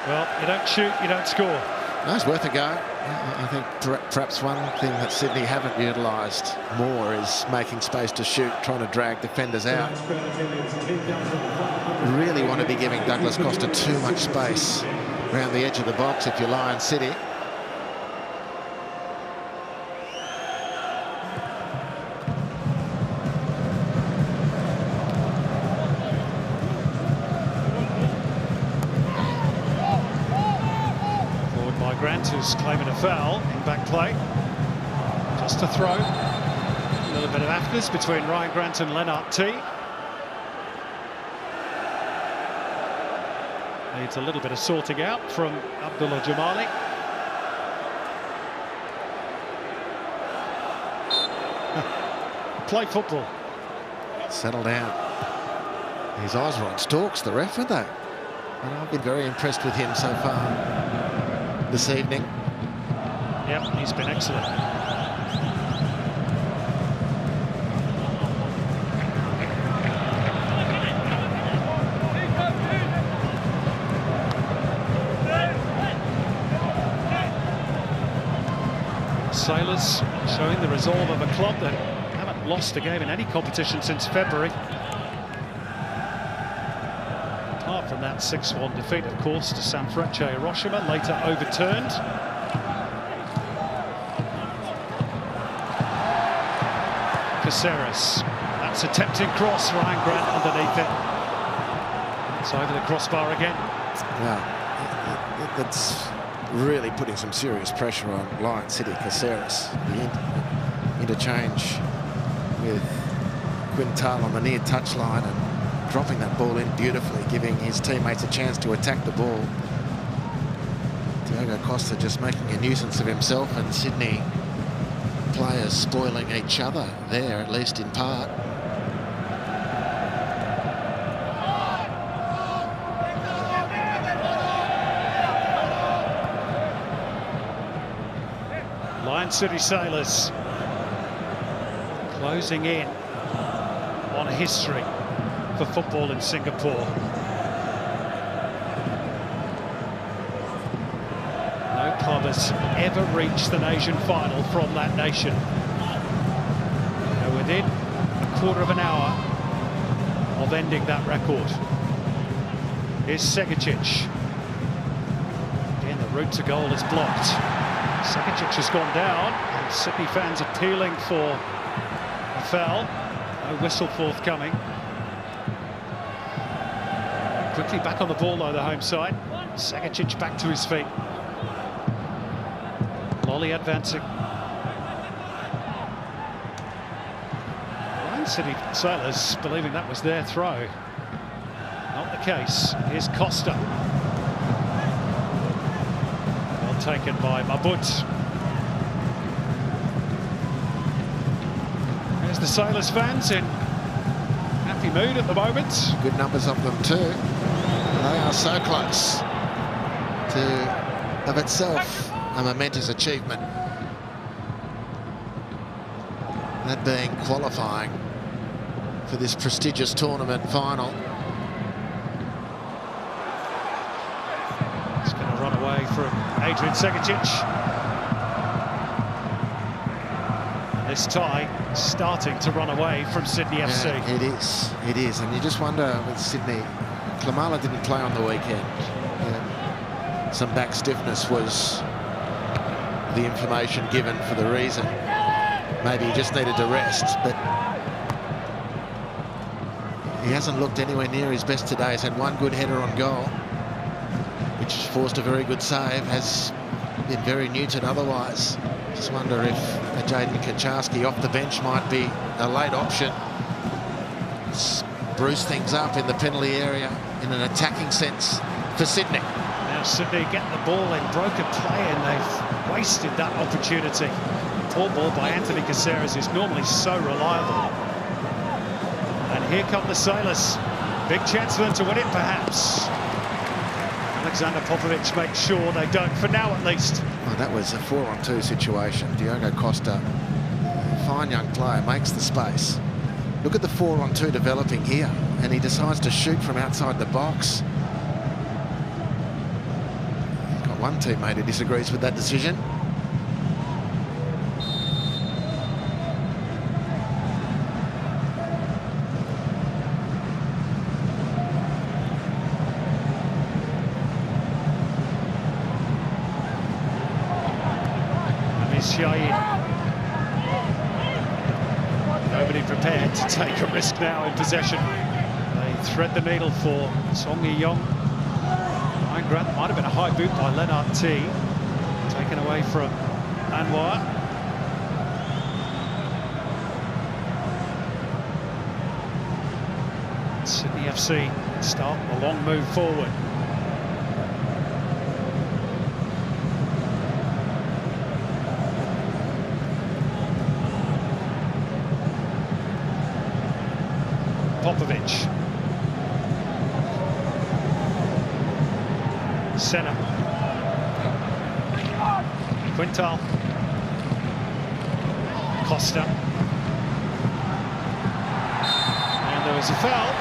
Well, you don't shoot, you don't score. No, it's worth a go. I think perhaps one thing that Sydney haven't utilised more is making space to shoot, trying to drag defenders out. Really want to be giving Douglas Costa too much space around the edge of the box if you're Lion City. Grant, who's claiming a foul in back play. Just a throw. A little bit of afters between Ryan Grant and Lennart T. Needs a little bit of sorting out from Abdullah Jamali. Play football. Settle down. His eyes were on Storks, the ref, weren't they? And I've been very impressed with him so far this evening. Yep, he's been excellent. Sailors showing the resolve of a club that haven't lost a game in any competition since February. Apart from that 6-1 defeat, of course, to Sanfrecce Hiroshima, later overturned. Caceres, that's a tempting cross, Ryan Grant underneath it. It's over the crossbar again. Wow, that's really putting some serious pressure on Lion City. Caceres, the interchange with Quintal on the near touchline and dropping that ball in beautifully, giving his teammates a chance to attack the ball. Thiago Costa just making a nuisance of himself, and Sydney players spoiling each other there, at least in part. Lion City Sailors closing in on history for football in Singapore. No club has ever reached the nation final from that nation. They're within a quarter of an hour of ending that record. Here's Segicic. Again, the route to goal is blocked. Segicic has gone down, and Sydney fans appealing for a foul. No whistle forthcoming. Quickly back on the ball though, the home side. Segicic back to his feet. Lolly advancing. Lion City Sailors believing that was their throw. Not the case. Here's Costa. Well taken by Mabut. There's the Sailors fans in happy mood at the moment. Good numbers of them too. They are so close to, of itself, a momentous achievement. That being qualifying for this prestigious tournament final. It's going to run away from Adrian Segicic. This tie starting to run away from Sydney FC. Yeah, it is, and you just wonder with Sydney. Klamala didn't play on the weekend. Some back stiffness was the information given for the reason. Maybe he just needed to rest, but he hasn't looked anywhere near his best today. He's had one good header on goal, which forced a very good save, has been very neutered otherwise. Just wonder if Jaden Kaczarski off the bench might be a late option. Spruce things up in the penalty area in an attacking sense for Sydney. Now Sydney getting the ball in broken play, and they've wasted that opportunity. Poor ball by Anthony Caceres, who's normally so reliable. And here come the Sailors. Big chance for them to win it, perhaps. Alexander Popovic makes sure they don't, for now at least. Well, that was a 4-on-2 situation. Diogo Costa, fine young player, makes the space. Look at the 4-on-2 developing here, and he decides to shoot from outside the box. Got one teammate who disagrees with that decision. Nobody prepared to take a risk now in possession. They thread the needle for Song Yi-yong. Ryan Grant, might have been a high boot by Lennart T. Taken away from Anwar. Sydney FC start a long move forward. Popovic. Senna. Quintal. Costa. And there was a foul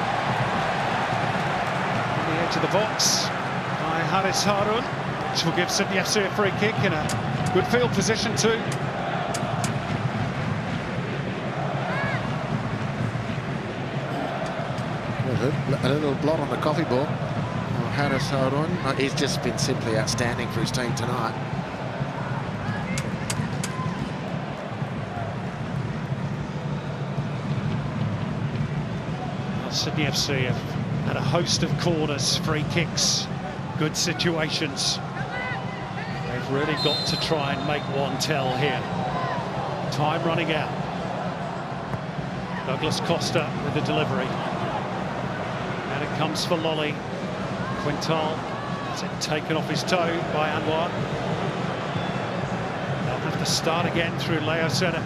on the edge of the box by Haris Harun, which will give Sydney FC a free kick in a good field position too. A little blot on the coffee ball. Haris Harun, he's just been simply outstanding for his team tonight. Well, Sydney FC have had a host of corners, free kicks, good situations. They've really got to try and make one tell here. Time running out. Douglas Costa with the delivery. And it comes for Lolly. Quintal has it taken off his toe by Anwar. They'll have to start again through Leo Centre.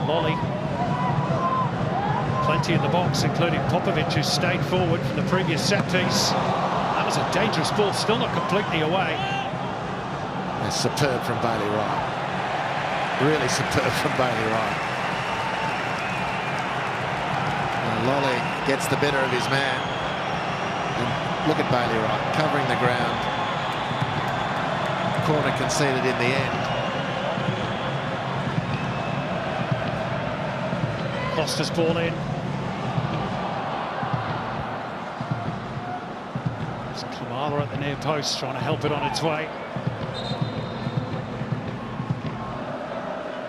Lolly. Plenty in the box, including Popovic, who stayed forward from the previous set piece. That was a dangerous ball, still not completely away. It's superb from Bailey Wright. Really superb from Bailey Wright. And Lolly gets the better of his man. And look at Bailey Wright covering the ground. Corner conceded in the end. Costa's ball in. It's Klimala at the near post, trying to help it on its way.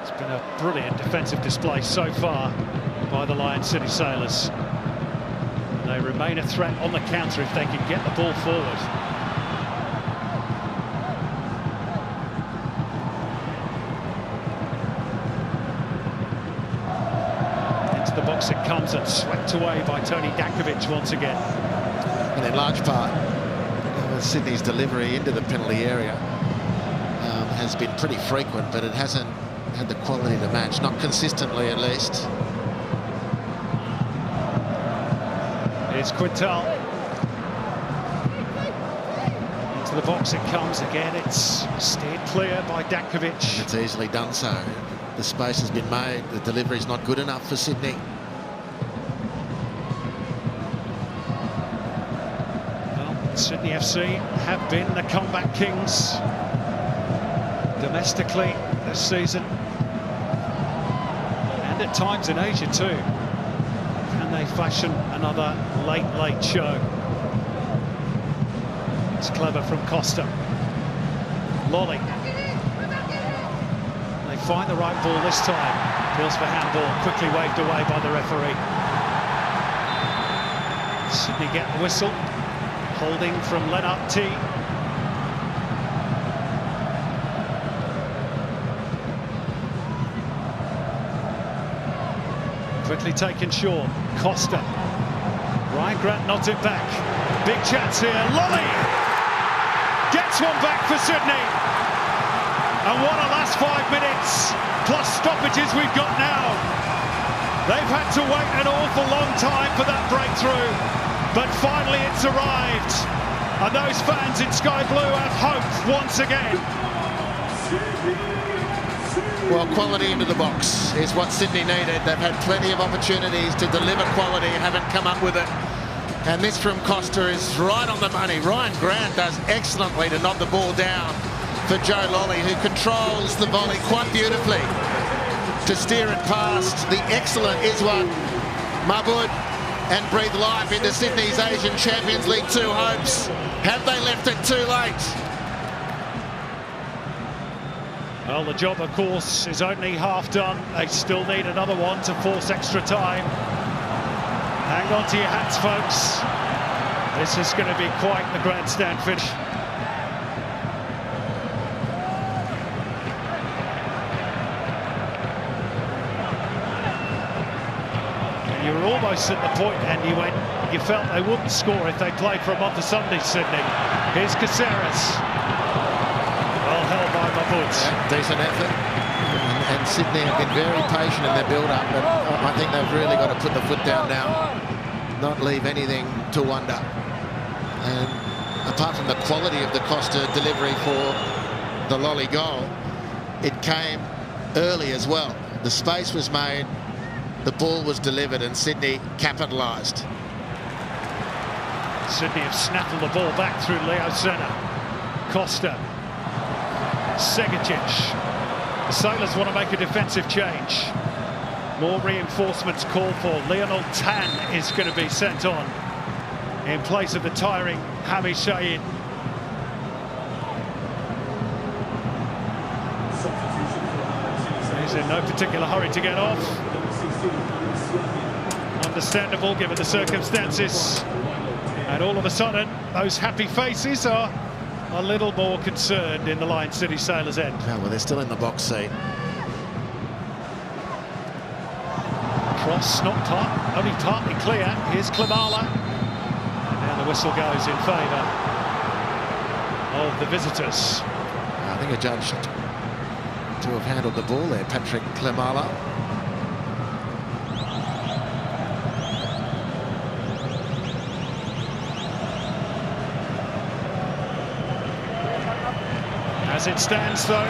It's been a brilliant defensive display so far by the Lion City Sailors. And they remain a threat on the counter if they can get the ball forward. The box it comes and swept away by Tony Dankovic once again. And in large part, Sydney's delivery into the penalty area has been pretty frequent, but it hasn't had the quality to match, not consistently at least. Here's Quintal. Into the box it comes again. It's steered clear by Dankovic. It's easily done so. The space has been made. The delivery's not good enough for Sydney. Well, Sydney FC have been the comeback kings domestically this season, and at times in Asia too. Can they fashion another late show? It's clever from Costa. Lolly. Find the right ball this time. Feels for handball, quickly waved away by the referee. Sydney get the whistle. Holding from Lennart T. Quickly taken short. Costa. Ryan Grant nods it back. Big chance here. Lolly gets one back for Sydney. And what a last 5 minutes, plus stoppages we've got now. They've had to wait an awful long time for that breakthrough, but finally it's arrived. And those fans in Sky Blue have hope once again. Well, quality into the box is what Sydney needed. They've had plenty of opportunities to deliver quality and haven't come up with it. And this from Costa is right on the money. Ryan Grant does excellently to knock the ball down for Joe Lolly, who controls the volley quite beautifully to steer it past the excellent Iswan Mahmoud and breathe life into Sydney's Asian Champions League Two hopes. Have they left it too late? Well, the job, of course, is only half done. They still need another one to force extra time. Hang on to your hats, folks. This is going to be quite the grandstand finish. You were almost at the point, and you felt they wouldn't score if they played for a month of Sunday, Sydney. Here's Caceres. Well held by Mahmoud. Yeah, decent effort. And Sydney have been very patient in their build-up, but I think they've really got to put the foot down now, not leave anything to wonder. And apart from the quality of the Costa delivery for the Lolly goal, it came early as well. The space was made. The ball was delivered and Sydney capitalised. Sydney have snaffled the ball back through Leo Centre. Costa. Segacic. The Sailors want to make a defensive change. More reinforcements called for. Lionel Tan is going to be sent on in place of the tiring Hami Shahid. He's in no particular hurry to get off. Understandable given the circumstances. And all of a sudden, those happy faces are a little more concerned in the Lion City Sailors' end. Oh, well, they're still in the box seat. Cross not only partly clear. Here's Klimala. And now the whistle goes in favour of the visitors. I think a judge to have handled the ball there, Patrick Klimala. As it stands, though,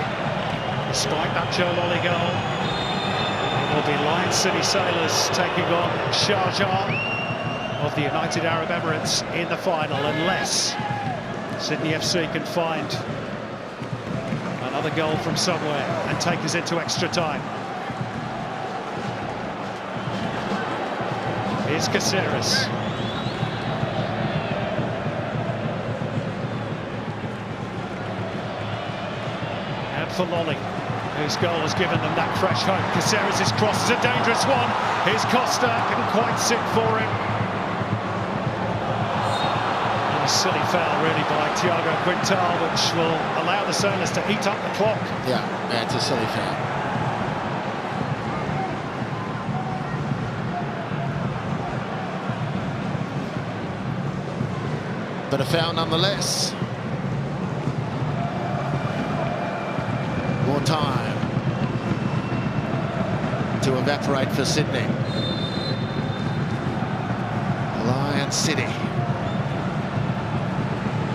despite that Joe Lolly goal, it will be Lion City Sailors taking on Sharjah of the United Arab Emirates in the final, unless Sydney FC can find another goal from somewhere and take us into extra time. Here's Caceres. For Lolly, whose goal has given them that fresh hope. Caceres' cross is a dangerous one. Here's Costa, couldn't quite sit for it. And a silly foul really by Thiago Quintal, which will allow the Sailors to eat up the clock. Yeah, it's a silly foul. But a foul nonetheless. More time to evaporate for Sydney. Lion City.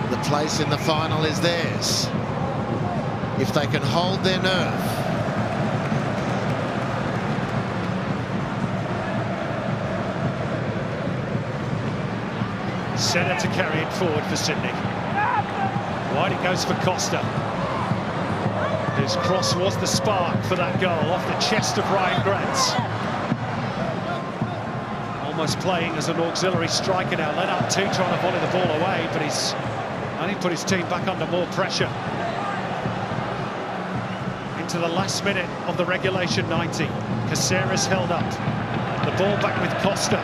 The place in the final is theirs, if they can hold their nerve. Senna to carry it forward for Sydney. Wide it goes for Costa. His cross was the spark for that goal off the chest of Ryan Grants. Almost playing as an auxiliary striker now. Lennart too trying to volley the ball away, but he's only put his team back under more pressure. Into the last minute of the regulation 90. Caceres held up. The ball back with Costa.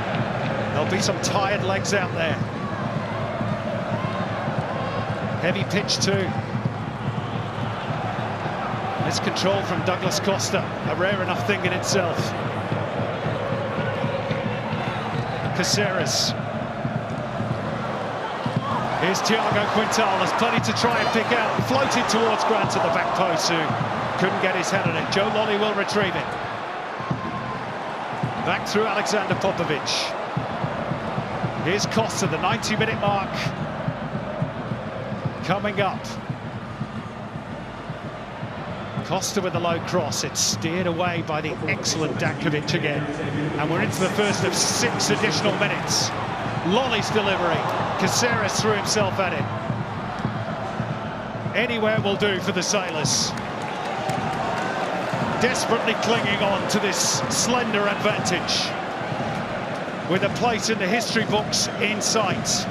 There'll be some tired legs out there. Heavy pitch too. It's control from Douglas Costa, a rare enough thing in itself. Caceres. Here's Thiago Quintal, there's plenty to try and pick out. Floated towards Grant at the back post, who couldn't get his head on it. Joe Lolly will retrieve it. Back through Alexander Popovic. Here's Costa, the 90-minute mark. Coming up. Costa with a low cross. It's steered away by the excellent Dankovic again. And we're into the first of 6 additional minutes. Lolly's delivery. Caceres threw himself at it. Anywhere will do for the Sailors. Desperately clinging on to this slender advantage. With a place in the history books in sight.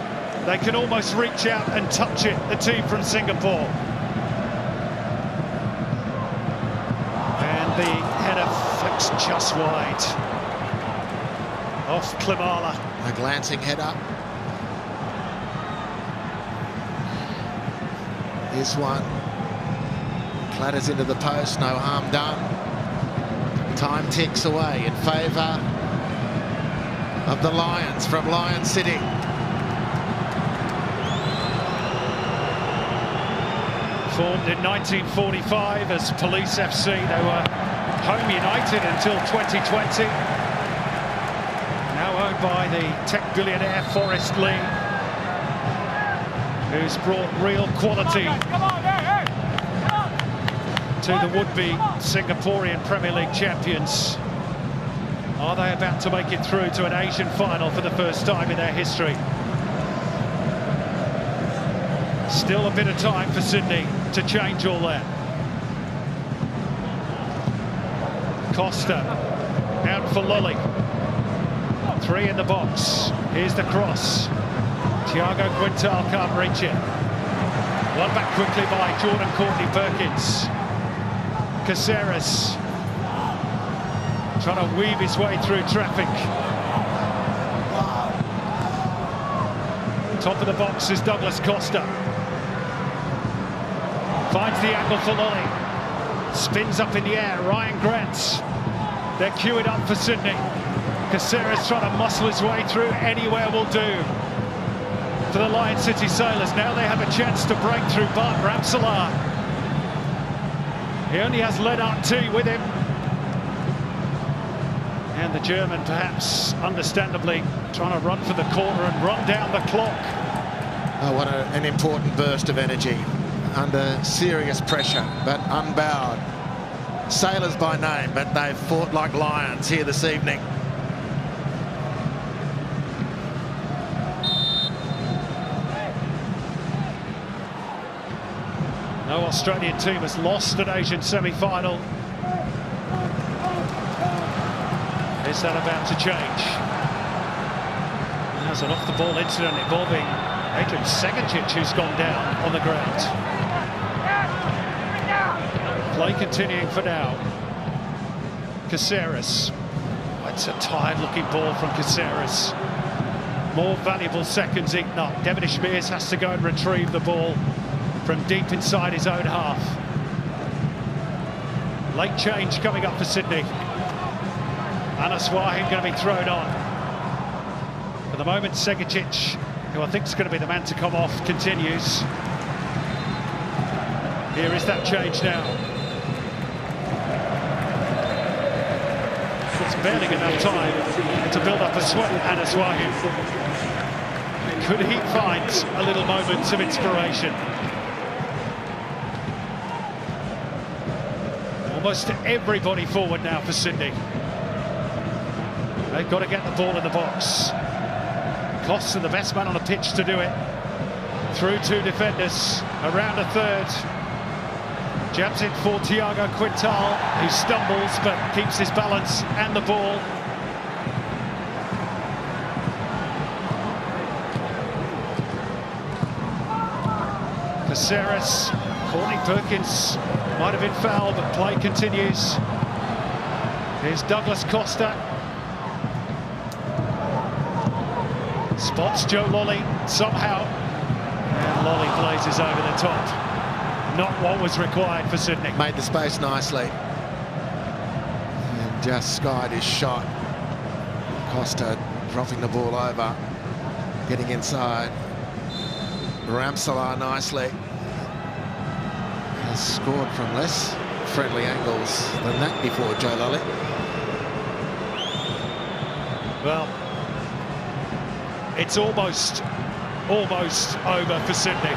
They can almost reach out and touch it, the team from Singapore. The header flicks just wide. Off Klimala. A glancing header. This one clatters into the post, no harm done. Time ticks away in favour of the Lions from Lion City. Formed in 1945 as Police FC, they were home United until 2020. Now owned by the tech billionaire Forest Lee, who's brought real quality to the would-be Singaporean Premier League champions. Are they about to make it through to an Asian final for the first time in their history? Still a bit of time for Sydney to change all that. Costa out for Lolly. 3 in the box. Here's the cross. Thiago Quintal can't reach it. One back quickly by Jordan Courtney-Perkins. Caceres trying to weave his way through traffic. Top of the box is Douglas Costa. Finds the angle for Lolly. Spins up in the air. Ryan Grant. They're queuing up for Sydney. Caceres trying to muscle his way through. Anywhere will do. for the Lion City Sailors. Now they have a chance to break through Bart Ramselaar. He only has Lennart T with him. And the German, perhaps understandably, trying to run for the corner and run down the clock. Oh, what an important burst of energy. Under serious pressure, but unbowed. Sailors by name, but they've fought like lions here this evening. No Australian team has lost an Asian semi-final. Is that about to change? There's an off-the-ball incident involving Adrian Segacic, who's gone down on the ground. Play continuing for now. Caceres. It's a tired-looking ball from Caceres. More valuable seconds eaten up. Devin Ishmeers has to go and retrieve the ball from deep inside his own half. Late change coming up for Sydney. Anas Wahid going to be thrown on. For the moment, Segacic, who I think is going to be the man to come off, continues. Here is that change now. It's barely enough time to build up a sweat, Anas Wahid. Could he find a little moment of inspiration? Almost everybody forward now for Sydney. They've got to get the ball in the box. Costs are the best man on the pitch to do it. Through two defenders, around a third. Jabs it for Thiago Quintal, who stumbles but keeps his balance and the ball. Caceres, Courtney Perkins might have been fouled, but play continues. Here's Douglas Costa. Spots Joe Lolly somehow. And Lolly blazes over the top. Not what was required for Sydney. Made the space nicely. And just skied his shot. Costa dropping the ball over. Getting inside. Ramselaar nicely. Has scored from less friendly angles than that before, Joe Lolly. Well, it's almost over for Sydney.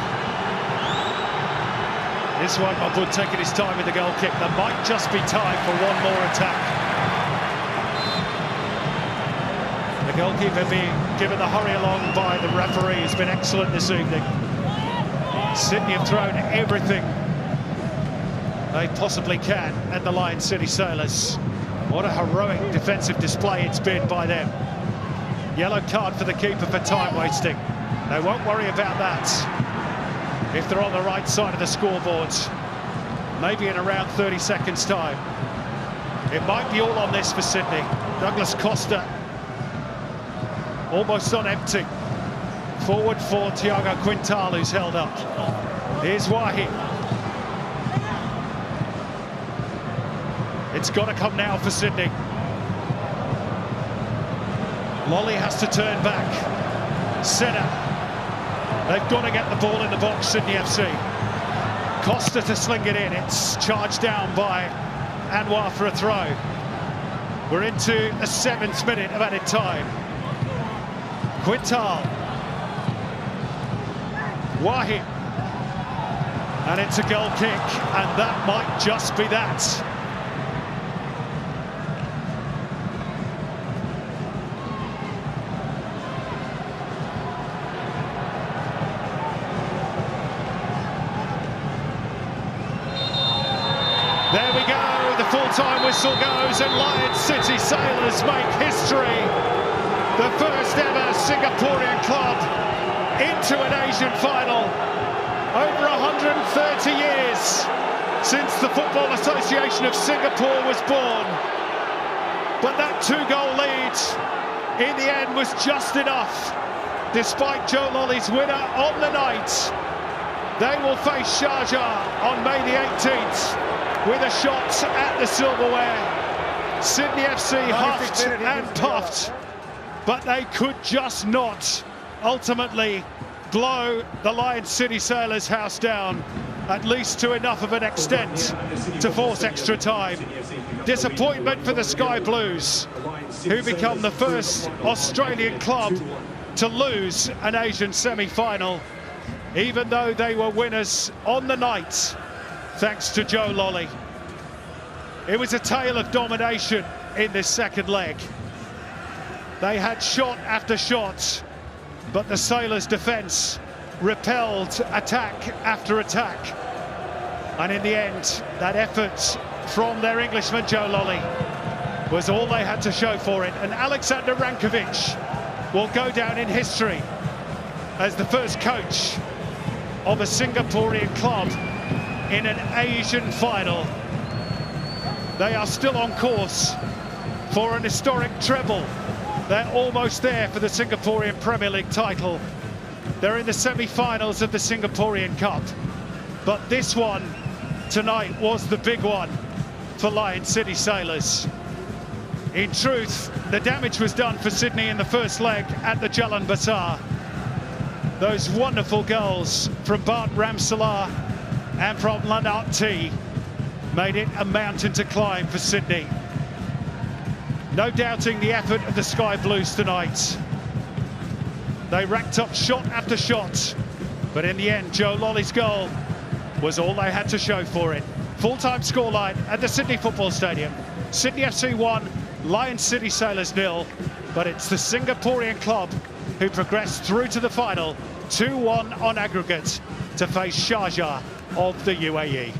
This one, Mahmoud taking his time with the goal kick. There might just be time for one more attack. The goalkeeper being given the hurry along by the referee has been excellent this evening. Sydney have thrown everything they possibly can at the Lion City Sailors. What a heroic defensive display it's been by them. Yellow card for the keeper for time wasting. They won't worry about that if they're on the right side of the scoreboard, maybe in around 30 seconds time. It might be all on this for Sydney. Douglas Costa almost on empty. Forward for Thiago Quintal, who's held up. Here's Wahi. It's got to come now for Sydney. Lolly has to turn back. Centre. They've got to get the ball in the box, Sydney FC. Costa to sling it in. It's charged down by Anwar for a throw. We're into the 7th minute of added time. Quintal. Wahi. And it's a goal kick, and that might just be that. There we go, the full-time whistle goes and Lion City Sailors make history. The first ever Singaporean club into an Asian final. Over 130 years since the Football Association of Singapore was born. But that 2-goal lead in the end was just enough. Despite Joe Lolly's winner on the night, they will face Sharjah on May the 18th. With a shot at the silverware. Sydney FC huffed and puffed, but they could just not ultimately blow the Lion City Sailors' house down, at least to enough of an extent to force extra time. Disappointment for the Sky Blues, who become the first Australian club to lose an Asian semi-final, even though they were winners on the night, thanks to Joe Lolly. It was a tale of domination in this second leg. They had shot after shot, but the Sailors' defence repelled attack after attack. And in the end, that effort from their Englishman Joe Lolly was all they had to show for it. And Alexander Rankovic will go down in history as the first coach of a Singaporean club in an Asian final. They are still on course for an historic treble. They're almost there for the Singaporean Premier League title. They're in the semi-finals of the Singaporean Cup. But this one tonight was the big one for Lion City Sailors. In truth, the damage was done for Sydney in the first leg at the Jalan Besar. Those wonderful goals from Bart Ramsalar and from Lanat T made it a mountain to climb for Sydney. No doubting the effort of the Sky Blues tonight. They racked up shot after shot, but in the end, Joe Lolly's goal was all they had to show for it. Full-time scoreline at the Sydney Football Stadium. Sydney FC 1, Lion City Sailors 0, but it's the Singaporean club who progressed through to the final, 2-1 on aggregate, to face Sharjah of the UAE.